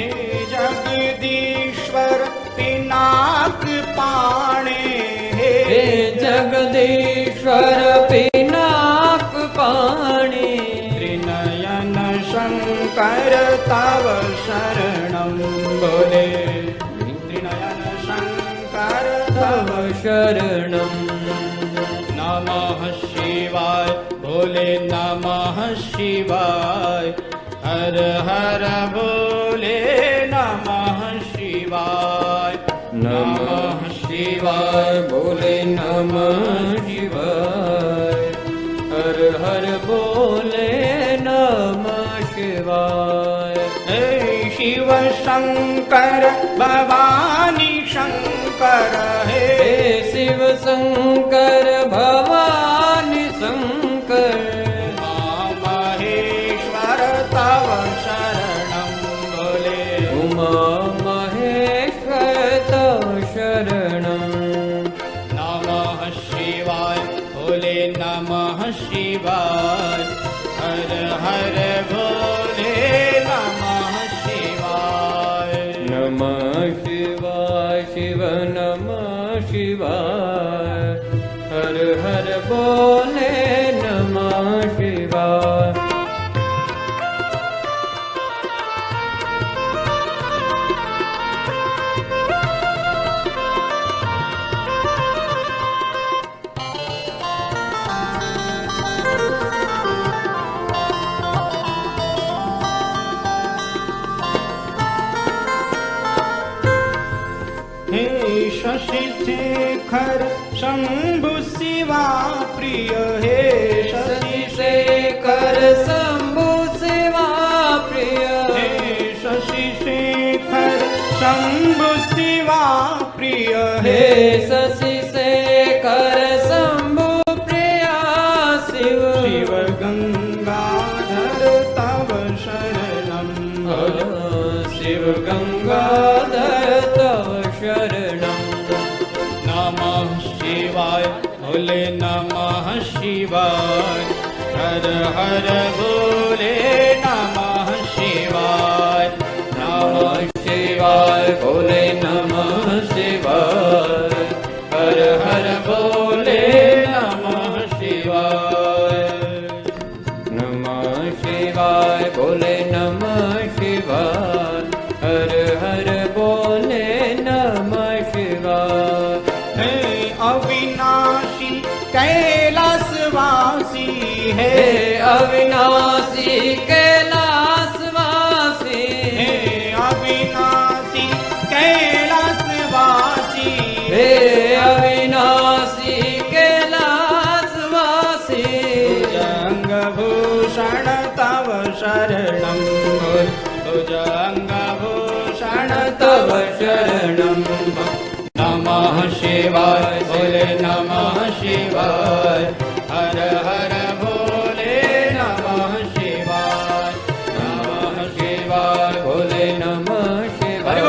जगदीश्वर पिनाक पाणे। हे जगदीश्वर पिनाक पाणे। त्रिनयन शंकर तव शरणं भोले। त्रिनयन शंकर तव शरणं। नमः शिवाय बोले नमः शिवाय। हर हर बोले नमः शिवाय। नमः शिवाय बोले नमः शिवाय। हर हर बोले नमः शिवाय। हे शिव शंकर भवानी शंकर। हे शिव शंकर भवानी शंकर। उमा महेश्वर तव शरणं भोले। उमा महेश्वर तव शरणं। नमः शिवाय भोले नमः शिवाय। हर हर भोले नमः शिवाय। नमः शिवाय शिव नमः शिवाय। हर हर बोले नमः शिवाय। शशिशेखर शंभु शिवा प्रिय। हे शशिशेखर शंभु शिवा प्रिय। हे शशिशेखर शंभु शिवा प्रिय। हे शशिशेखर शंभु प्रिय शिव। शिव गंगाधर तव नमः शिवाय भोले नमः शिवाय हर हर भोले नमः शिवाय नमः शिवाय भोले नमः शिवाय हर हर भोले नमः शिवाय नमः शिवाय भोले नमः शिवाय हर हर भोले नमः शिवाय हे अविनाशी कैलासवासी हे अविनाशी कैलासवासी हे अविनाशी कैलासवासी हे अविनाशी कैलासवासी भुजंग भूषण तव शरणं भुजंग भूषण तव शरणं नमः शिवाय भोले नमः शिवाय हर हर भोले नमः शिवाय भोले नमः शिवाय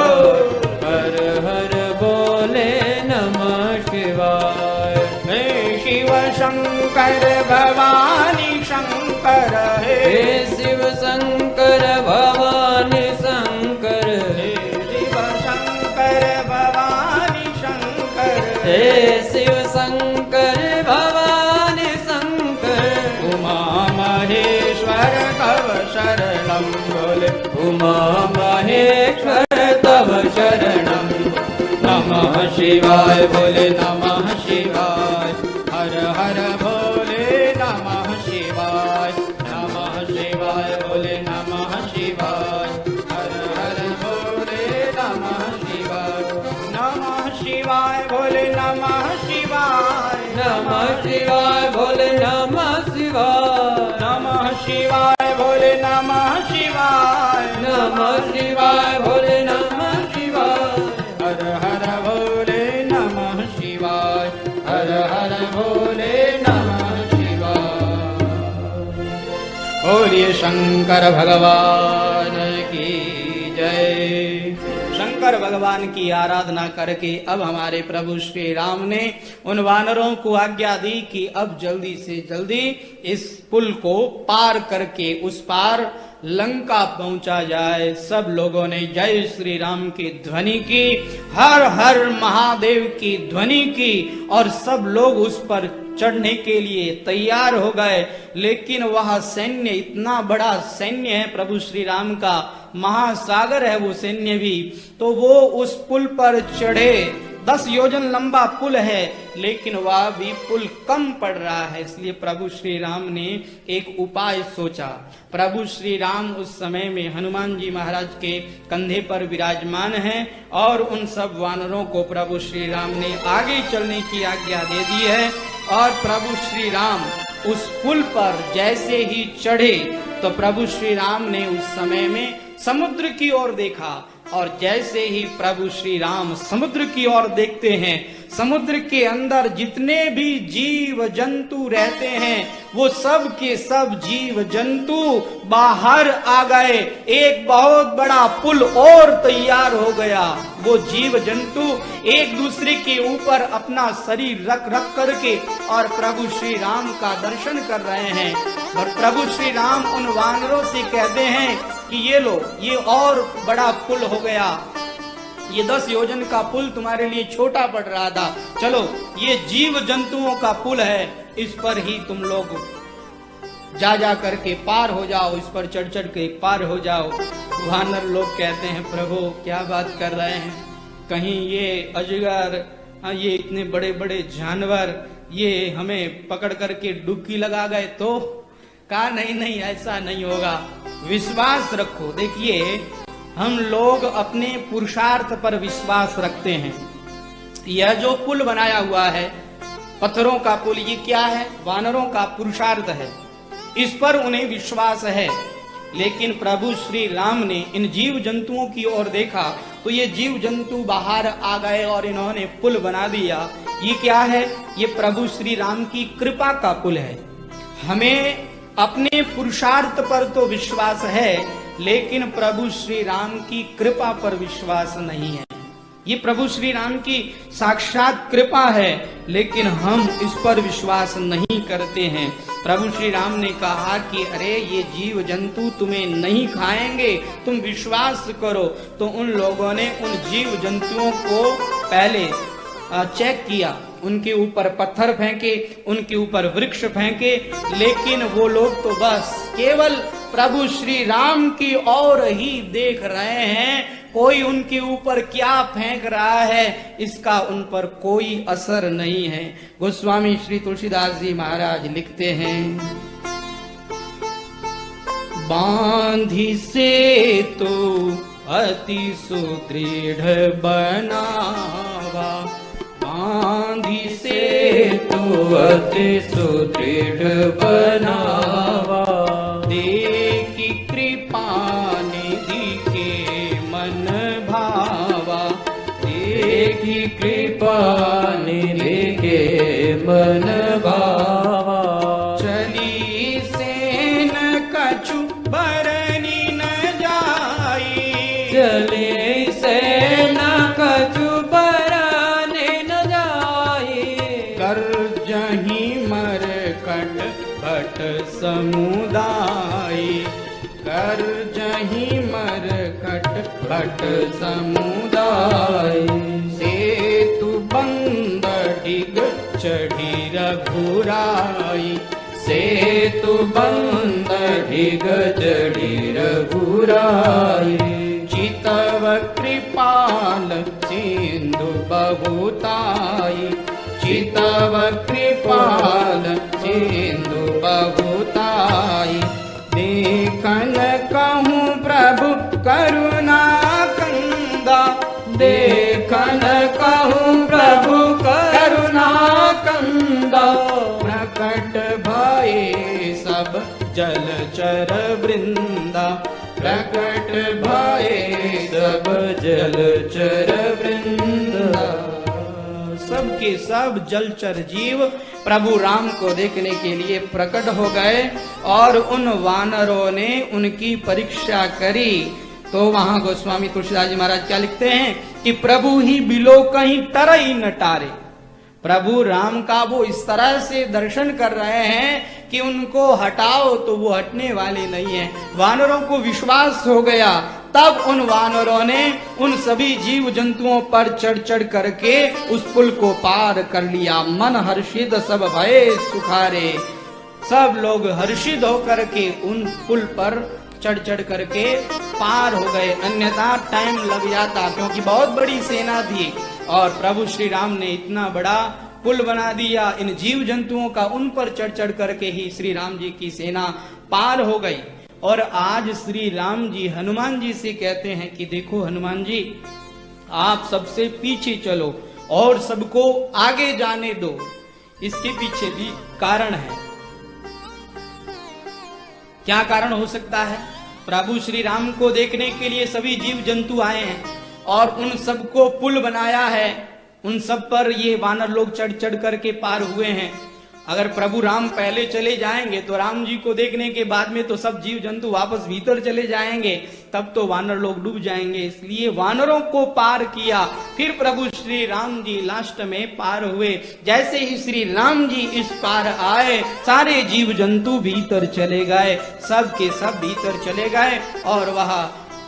हर हर भोले नमः शिवाय हे शिव शंकर भवानी शंकर हे शिव शंकर भवानी शंकर हे शिव शंकर भवानी शंकर हे शिव शंकर भवानी शंकर उमा महेश्वर तव शरणं भोले उमा महेश्वर तव शरणं नमः शिवाय भोले नमः शिवाय हर हर भोले नमः शिवाय भोले नमः शिवाय हर हर भोले नमः शिवाय भोले नमः शिवाय भोले नमः शिवाय भोले नमः शिवाय भोले नमः शिवाय हर हर भोले नमः शिवाय हर हर भोले नमः शिवाय बोलिए शंकर भगवान की जय। शंकर भगवान की आराधना करके अब हमारे प्रभु श्री राम ने उन वानरों को आज्ञा दी कि अब जल्दी से जल्दी इस पुल को पार करके उस पार लंका पहुंचा जाए। सब लोगों ने जय श्री राम की ध्वनि की, हर हर महादेव की ध्वनि की और सब लोग उस पर चढ़ने के लिए तैयार हो गए। लेकिन वह सैन्य इतना बड़ा सैन्य है, प्रभु श्री राम का महासागर है वो सैन्य भी, तो वो उस पुल पर चढ़े। 10 योजन लंबा पुल है लेकिन वह भी पुल कम पड़ रहा है, इसलिए प्रभु श्री राम ने एक उपाय सोचा। प्रभु श्री राम उस समय में हनुमान जी महाराज के कंधे पर विराजमान हैं और उन सब वानरों को प्रभु श्री राम ने आगे चलने की आज्ञा दे दी है। और प्रभु श्री राम उस पुल पर जैसे ही चढ़े तो प्रभु श्री राम ने उस समय में समुद्र की ओर देखा और जैसे ही प्रभु श्री राम समुद्र की ओर देखते हैं, समुद्र के अंदर जितने भी जीव जंतु रहते हैं वो सब के सब जीव जंतु बाहर आ गए। एक बहुत बड़ा पुल और तैयार हो गया। वो जीव जंतु एक दूसरे के ऊपर अपना शरीर रख रख करके और प्रभु श्री राम का दर्शन कर रहे हैं। और प्रभु श्री राम उन वानरों से कहते हैं कि ये लो, ये और बड़ा पुल हो गया, ये 10 योजन का पुल तुम्हारे लिए छोटा पड़ रहा था, चलो ये जीव जंतुओं का पुल है, इस पर ही तुम लोग जा जा करके पार हो जाओ, इस पर चढ़ चढ़ के पार हो जाओ। वानर लोग कहते हैं प्रभु क्या बात कर रहे हैं, कहीं ये अजगर, ये इतने बड़े बड़े जानवर ये हमें पकड़ करके डुबकी लगा गए तो? कहा नहीं नहीं ऐसा नहीं होगा, विश्वास रखो। देखिए हम लोग अपने पुरुषार्थ पर विश्वास रखते हैं। यह जो पुल बनाया हुआ है पत्थरों का पुल, ये क्या है? वानरों का पुरुषार्थ है, इस पर उन्हें विश्वास है। लेकिन प्रभु श्री राम ने इन जीव जंतुओं की ओर देखा तो ये जीव जंतु बाहर आ गए और इन्होंने पुल बना दिया। ये क्या है? ये प्रभु श्री राम की कृपा का पुल है। हमें अपने पुरुषार्थ पर तो विश्वास है लेकिन प्रभु श्री राम की कृपा पर विश्वास नहीं है। ये प्रभु श्री राम की साक्षात कृपा है, लेकिन हम इस पर विश्वास नहीं करते हैं। प्रभु श्री राम ने कहा कि अरे ये जीव जंतु तुम्हें नहीं खाएंगे, तुम विश्वास करो। तो उन लोगों ने उन जीव जंतुओं को पहले चेक किया, उनके ऊपर पत्थर फेंके, उनके ऊपर वृक्ष फेंके, लेकिन वो लोग तो बस केवल प्रभु श्री राम की ओर ही देख रहे हैं। कोई उनके ऊपर क्या फेंक रहा है इसका उन पर कोई असर नहीं है। गोस्वामी श्री तुलसीदास जी महाराज लिखते हैं, बांधी से तो अति सुदृढ़ बनावा, बांधी से तो अति सुदृढ़ बनावा, देखी कृपा निधि के मन भावा, देखी कृपा निधि के मन भावा, चली सेन कछु बरनी न जाई, चली सेन कछु समुदाय, कर जहीं मरकट भट समुदाय, सेतु बंद डिग चढ़ी रघुराई, सेतु बंद डिग चढ़ी रघुराई, चितव कृपाल सिंधु बहुताई, चितव कृपाल सिंधु बहुताई, देखन कहूँ प्रभु करुणा कंदा, देखन कहूँ प्रभु करुणा कंदा, प्रकट भये सब जलचर वृंदा, प्रकट भये सब जलचर वृंदा। सबके सब जलचर जीव प्रभु राम को देखने के लिए प्रकट हो गए और उन वानरों ने उनकी परीक्षा करी। तो वहां गोस्वामी तुलसीदास जी महाराज क्या लिखते हैं कि प्रभु ही बिलो कहीं तरई न टारे। प्रभु राम का वो इस तरह से दर्शन कर रहे हैं कि उनको हटाओ तो वो हटने वाले नहीं है। वानरों को विश्वास हो गया, तब उन वानरों ने उन सभी जीव जंतुओं पर चढ़ चढ़ करके उस पुल को पार कर लिया। मन हर्षित सब भये सुखारे, सब लोग हर्षित होकर के उन पुल पर चढ़ चढ़ करके पार हो गए, अन्यथा टाइम लग जाता, क्योंकि बहुत बड़ी सेना थी और प्रभु श्री राम ने इतना बड़ा पुल बना दिया इन जीव जंतुओं का, उन पर चढ़ चढ़ करके ही श्री राम जी की सेना पार हो गई। और आज श्री राम जी हनुमान जी से कहते हैं कि देखो हनुमान जी, आप सबसे पीछे चलो और सबको आगे जाने दो। इसके पीछे भी कारण है। क्या कारण हो सकता है? प्रभु श्री राम को देखने के लिए सभी जीव जंतु आए हैं और उन सबको पुल बनाया है, उन सब पर ये वानर लोग चढ़ चढ़ करके पार हुए हैं। अगर प्रभु राम पहले चले जाएंगे तो राम जी को देखने के बाद में तो सब जीव जंतु वापस भीतर चले जाएंगे, तब तो वानर लोग डूब जाएंगे। इसलिए वानरों को पार किया, फिर प्रभु श्री राम जी लास्ट में पार हुए। जैसे ही श्री राम जी इस पार आए, सारे जीव जंतु भीतर चले गए, सब के सब भीतर चले गए और वह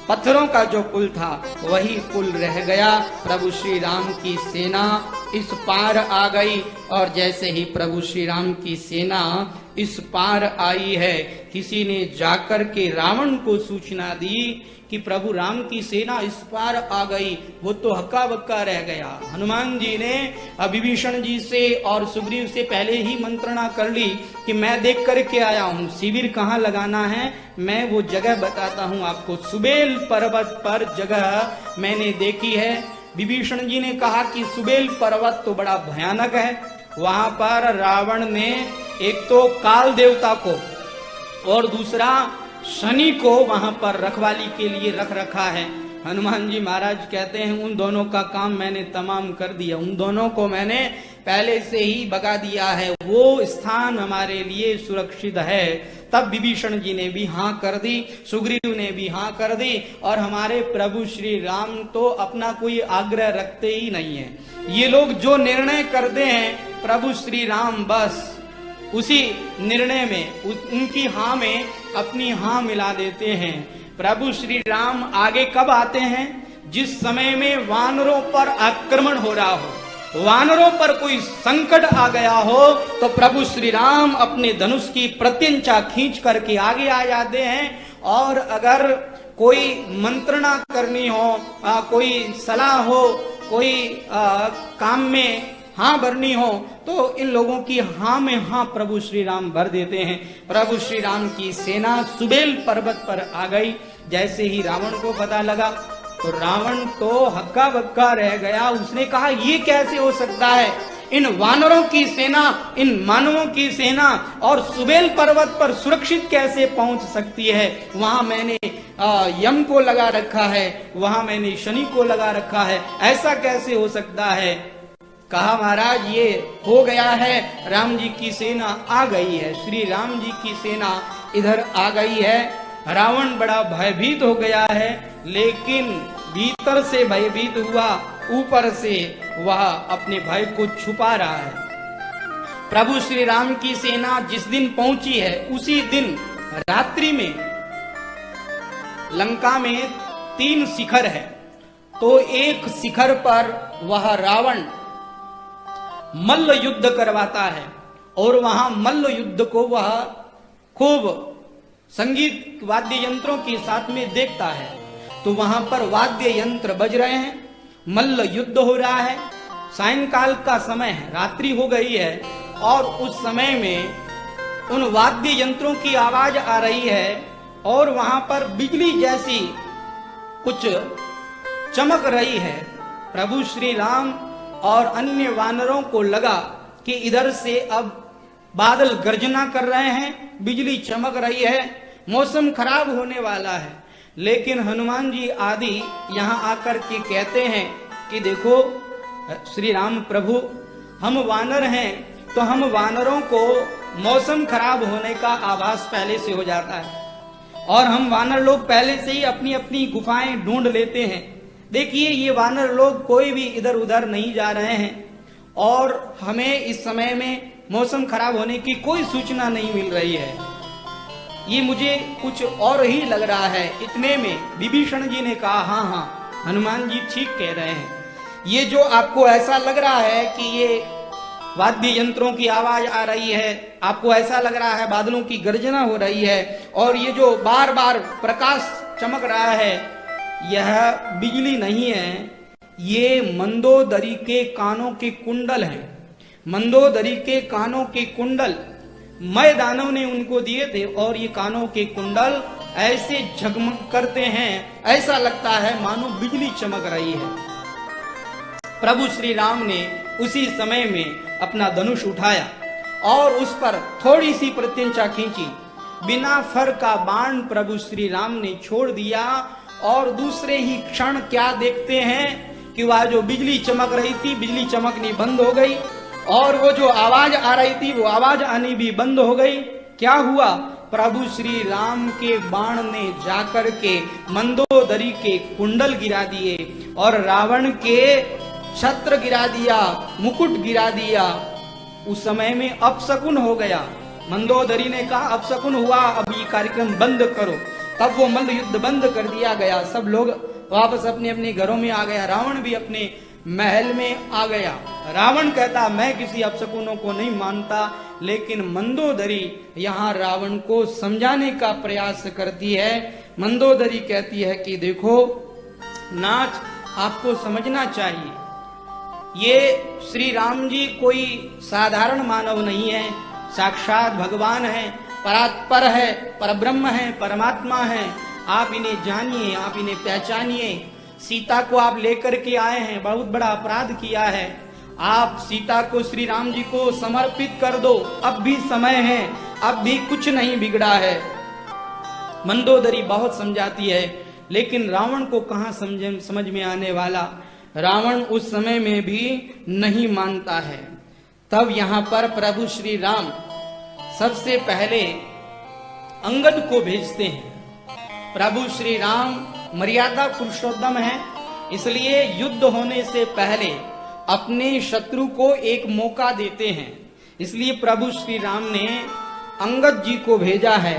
पत्थरों का जो पुल था वही पुल रह गया। प्रभु श्री राम की सेना इस पार आ गई और जैसे ही प्रभु श्री राम की सेना इस पार आई है, किसी ने जाकर के रावण को सूचना दी कि प्रभु राम की सेना इस पार आ गई, वो तो हक्का बक्का रह गया। हनुमान जी ने विभीषण जी से और सुग्रीव से पहले ही मंत्रणा कर ली कि मैं देख करके आया हूँ, शिविर कहाँ लगाना है मैं वो जगह बताता हूँ आपको। सुबेल पर्वत पर जगह मैंने देखी है। विभीषण जी ने कहा कि सुबेल पर्वत तो बड़ा भयानक है, वहां पर रावण ने एक तो काल देवता को और दूसरा शनि को वहां पर रखवाली के लिए रख रखा है। हनुमान जी महाराज कहते हैं उन दोनों का काम मैंने तमाम कर दिया, उन दोनों को मैंने पहले से ही भगा दिया है, वो स्थान हमारे लिए सुरक्षित है। तब विभीषण जी ने भी हाँ कर दी, सुग्रीव ने भी हाँ कर दी, और हमारे प्रभु श्री राम तो अपना कोई आग्रह रखते ही नहीं है। ये लोग जो निर्णय करते हैं प्रभु श्री राम बस उसी निर्णय में, उनकी हाँ में अपनी हाँ मिला देते हैं। प्रभु श्री राम आगे कब आते हैं? जिस समय में वानरों पर आक्रमण हो रहा हो, वानरों पर कोई संकट आ गया हो, तो प्रभु श्री राम अपने धनुष की प्रत्यंचा खींच करके आगे आ जाते हैं। और अगर कोई मंत्रणा करनी हो, कोई सलाह हो, कोई काम में हाँ भरनी हो, तो इन लोगों की हाँ में हाँ प्रभु श्री राम भर देते हैं। प्रभु श्री राम की सेना सुबेल पर्वत पर आ गई। जैसे ही रावण को पता लगा तो रावण तो हक्का बक्का रह गया। उसने कहा ये कैसे हो सकता है, इन वानरों की सेना, इन मानवों की सेना और सुबेल पर्वत पर सुरक्षित कैसे पहुंच सकती है? वहां मैंने यम को लगा रखा है, वहां मैंने शनि को लगा रखा है, ऐसा कैसे हो सकता है? कहा महाराज ये हो गया है, राम जी की सेना आ गई है, श्री राम जी की सेना इधर आ गई है। रावण बड़ा भयभीत हो गया है, लेकिन भीतर से भयभीत हुआ, ऊपर से वह अपने भय को छुपा रहा है। प्रभु श्री राम की सेना जिस दिन पहुंची है उसी दिन रात्रि में लंका में 3 शिखर है, तो एक शिखर पर वह रावण मल्ल युद्ध करवाता है और वहां मल्ल युद्ध को वह खूब संगीत वाद्य यंत्रों के साथ में देखता है। तो वहां पर वाद्य यंत्र बज रहे हैं, मल्ल युद्ध हो रहा है, सायंकाल का समय है, रात्रि हो गई है, और उस समय में उन वाद्य यंत्रों की आवाज आ रही है और वहां पर बिजली जैसी कुछ चमक रही है। प्रभु श्री राम और अन्य वानरों को लगा कि इधर से अब बादल गर्जना कर रहे हैं, बिजली चमक रही है, मौसम खराब होने वाला है। लेकिन हनुमान जी आदि यहाँ आकर के कहते हैं कि देखो श्री राम प्रभु, हम वानर हैं, तो हम वानरों को मौसम खराब होने का आभास पहले से हो जाता है और हम वानर लोग पहले से ही अपनी अपनी गुफाएं ढूंढ लेते हैं। देखिए ये वानर लोग कोई भी इधर उधर नहीं जा रहे हैं और हमें इस समय में मौसम खराब होने की कोई सूचना नहीं मिल रही है, ये मुझे कुछ और ही लग रहा है। इतने में विभीषण जी ने कहा हाँ हाँ हनुमान जी ठीक कह रहे हैं, ये जो आपको ऐसा लग रहा है कि ये वाद्य यंत्रों की आवाज आ रही है, आपको ऐसा लग रहा है बादलों की गर्जना हो रही है और ये जो बार बार प्रकाश चमक रहा है, यह बिजली नहीं है, ये मंदोदरी के कानों के कुंडल हैं। मंदोदरी के कानों के कुंडल मय दानव ने उनको दिए थे और ये कानों के कुंडल ऐसे झगमग करते हैं, ऐसा लगता है मानो बिजली चमक रही है। प्रभु श्री राम ने उसी समय में अपना धनुष उठाया और उस पर थोड़ी सी प्रत्यंचा खींची, बिना फर का बाण प्रभु श्री राम ने छोड़ दिया और दूसरे ही क्षण क्या देखते हैं कि वह जो बिजली चमक रही थी, बिजली चमकनी बंद हो गई और वो जो आवाज आ रही थी वो आवाज आनी भी बंद हो गई। क्या हुआ? प्रभु श्री राम के बाण ने जाकर के मंदोदरी के कुंडल गिरा दिए और रावण के छत्र गिरा दिया, मुकुट गिरा दिया। उस समय में अपशकुन हो गया। मंदोदरी ने कहा अपशकुन हुआ, अब ये कार्यक्रम बंद करो। तब वो मल्ल युद्ध बंद कर दिया गया, सब लोग वापस अपने अपने घरों में आ गया, रावण भी अपने महल में आ गया। रावण कहता मैं किसी अपशकुनों को नहीं मानता, लेकिन मंदोदरी यहाँ रावण को समझाने का प्रयास करती है। मंदोदरी कहती है कि देखो नाथ, आपको समझना चाहिए, ये श्री राम जी कोई साधारण मानव नहीं है, साक्षात भगवान है, परात्पर है, परब्रह्म है, परमात्मा है। आप इन्हें जानिए, आप इन्हें पहचानिए। सीता को आप लेकर के आए हैं, बहुत बड़ा अपराध किया है, आप सीता को श्री राम जी को समर्पित कर दो, अब भी समय है, अब भी कुछ नहीं बिगड़ा है। मंदोदरी बहुत समझाती है, लेकिन रावण को कहाँ समझ में आने वाला। रावण उस समय में भी नहीं मानता है। तब यहाँ पर प्रभु श्री राम सबसे पहले अंगद को भेजते हैं। प्रभु श्री राम मर्यादा पुरुषोत्तम है, इसलिए युद्ध होने से पहले अपने शत्रु को एक मौका देते हैं। इसलिए प्रभु श्री राम ने अंगद जी को भेजा है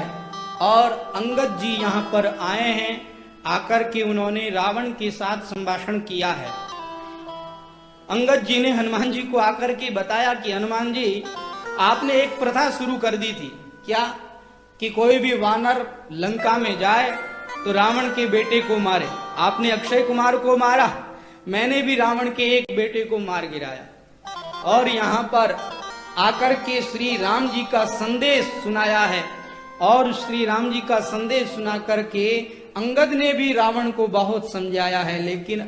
और अंगद जी यहाँ पर आए हैं। आकर के उन्होंने रावण के साथ संभाषण किया है। अंगद जी ने हनुमान जी को आकर के बताया कि हनुमान जी, आपने एक प्रथा शुरू कर दी थी क्या, कि कोई भी वानर लंका में जाए तो रावण के बेटे को मारे। आपने अक्षय कुमार को मारा, मैंने भी रावण के एक बेटे को मार गिराया और यहाँ पर आकर के श्री राम जी का संदेश सुनाया है। और श्री राम जी का संदेश सुना करके अंगद ने भी रावण को बहुत समझाया है, लेकिन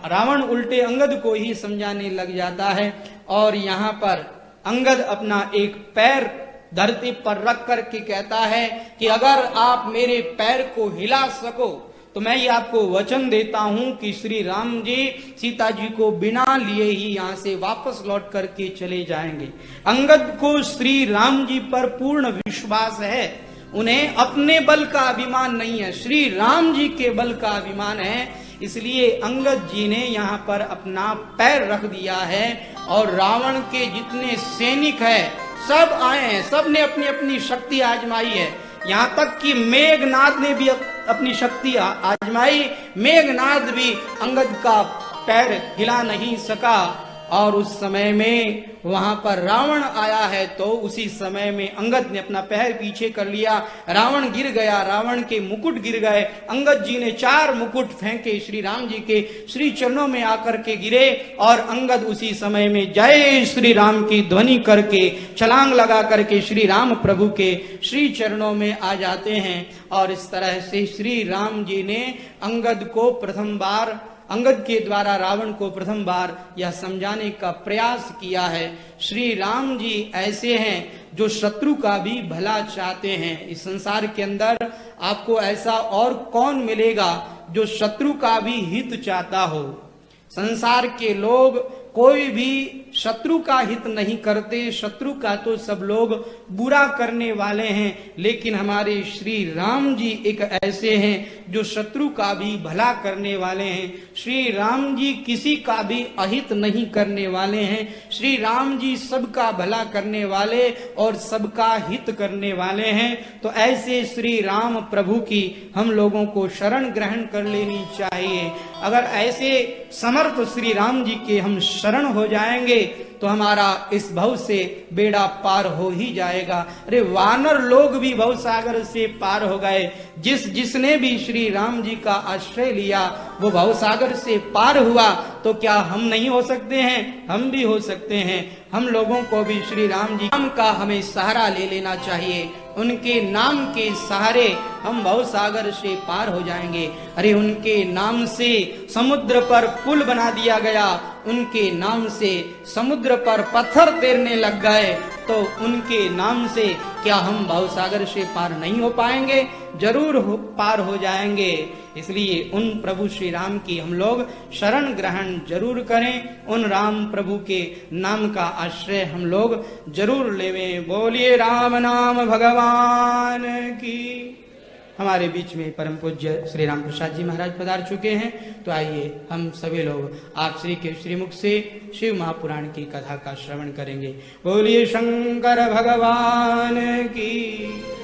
रावण उल्टे अंगद को ही समझाने लग जाता है। और यहाँ पर अंगद अपना एक पैर धरती पर रख करके कहता है कि अगर आप मेरे पैर को हिला सको तो मैं ये आपको वचन देता हूं कि श्री राम जी सीता जी को बिना लिए ही यहाँ से वापस लौट करके चले जाएंगे। अंगद को श्री राम जी पर पूर्ण विश्वास है, उन्हें अपने बल का अभिमान नहीं है, श्री राम जी के बल का अभिमान है। इसलिए अंगद जी ने यहाँ पर अपना पैर रख दिया है और रावण के जितने सैनिक है सब आए हैं, सब ने अपनी अपनी शक्ति आजमाई है। यहाँ तक कि मेघनाद ने भी अपनी शक्ति आजमाई, मेघनाद भी अंगद का पैर हिला नहीं सका। और उस समय में वहां पर रावण आया है तो उसी समय में अंगद ने अपना पैर पीछे कर लिया, रावण गिर गया, रावण के मुकुट गिर गए। अंगद जी ने 4 मुकुट फेंके, श्री राम जी के श्री चरणों में आकर के गिरे और अंगद उसी समय में जय श्री राम की ध्वनि करके छलांग लगा करके श्री राम प्रभु के श्री चरणों में आ जाते हैं। और इस तरह से श्री राम जी ने अंगद के द्वारा रावण को प्रथम बार यह समझाने का प्रयास किया है। श्री राम जी ऐसे हैं जो शत्रु का भी भला चाहते हैं। इस संसार के अंदर आपको ऐसा और कौन मिलेगा जो शत्रु का भी हित चाहता हो। संसार के लोग कोई भी शत्रु का हित नहीं करते, शत्रु का तो सब लोग बुरा करने वाले हैं, लेकिन हमारे श्री राम जी एक ऐसे हैं जो शत्रु का भी भला करने वाले हैं। श्री राम जी किसी का भी अहित नहीं करने वाले हैं, श्री राम जी सबका भला करने वाले और सबका हित करने वाले हैं। तो ऐसे श्री राम प्रभु की हम लोगों को शरण ग्रहण कर लेनी चाहिए। अगर ऐसे समर्थ श्री राम जी के हम शरण हो जाएंगे तो हमारा इस भव से बेड़ा पार हो ही जाएगा। अरे वानर लोग भी भव सागर से पार हो गए, जिसने भी श्री राम जी का आश्रय लिया वो भव सागर से पार हुआ। तो क्या हम नहीं हो सकते हैं? हम भी हो सकते हैं। हम लोगों को भी श्री राम जी का हमें सहारा ले लेना चाहिए। उनके नाम के सहारे हम भव सागर से पार हो जाएंगे। अरे उनके नाम से समुद्र पर पुल बना दिया गया, उनके नाम से समुद्र पर पत्थर तैरने लग गए, तो उनके नाम से क्या हम भव सागर से पार नहीं हो पाएंगे? जरूर पार हो जाएंगे। इसलिए उन प्रभु श्री राम की हम लोग शरण ग्रहण जरूर करें, उन राम प्रभु के नाम का आश्रय हम लोग जरूर लेवें। बोलिए राम नाम भगवान की। हमारे बीच में परम पूज्य श्री राम प्रसाद जी महाराज पधार चुके हैं, तो आइए हम सभी लोग आप श्री के श्रीमुख से शिव महापुराण की कथा का श्रवण करेंगे। बोलिए शंकर भगवान की।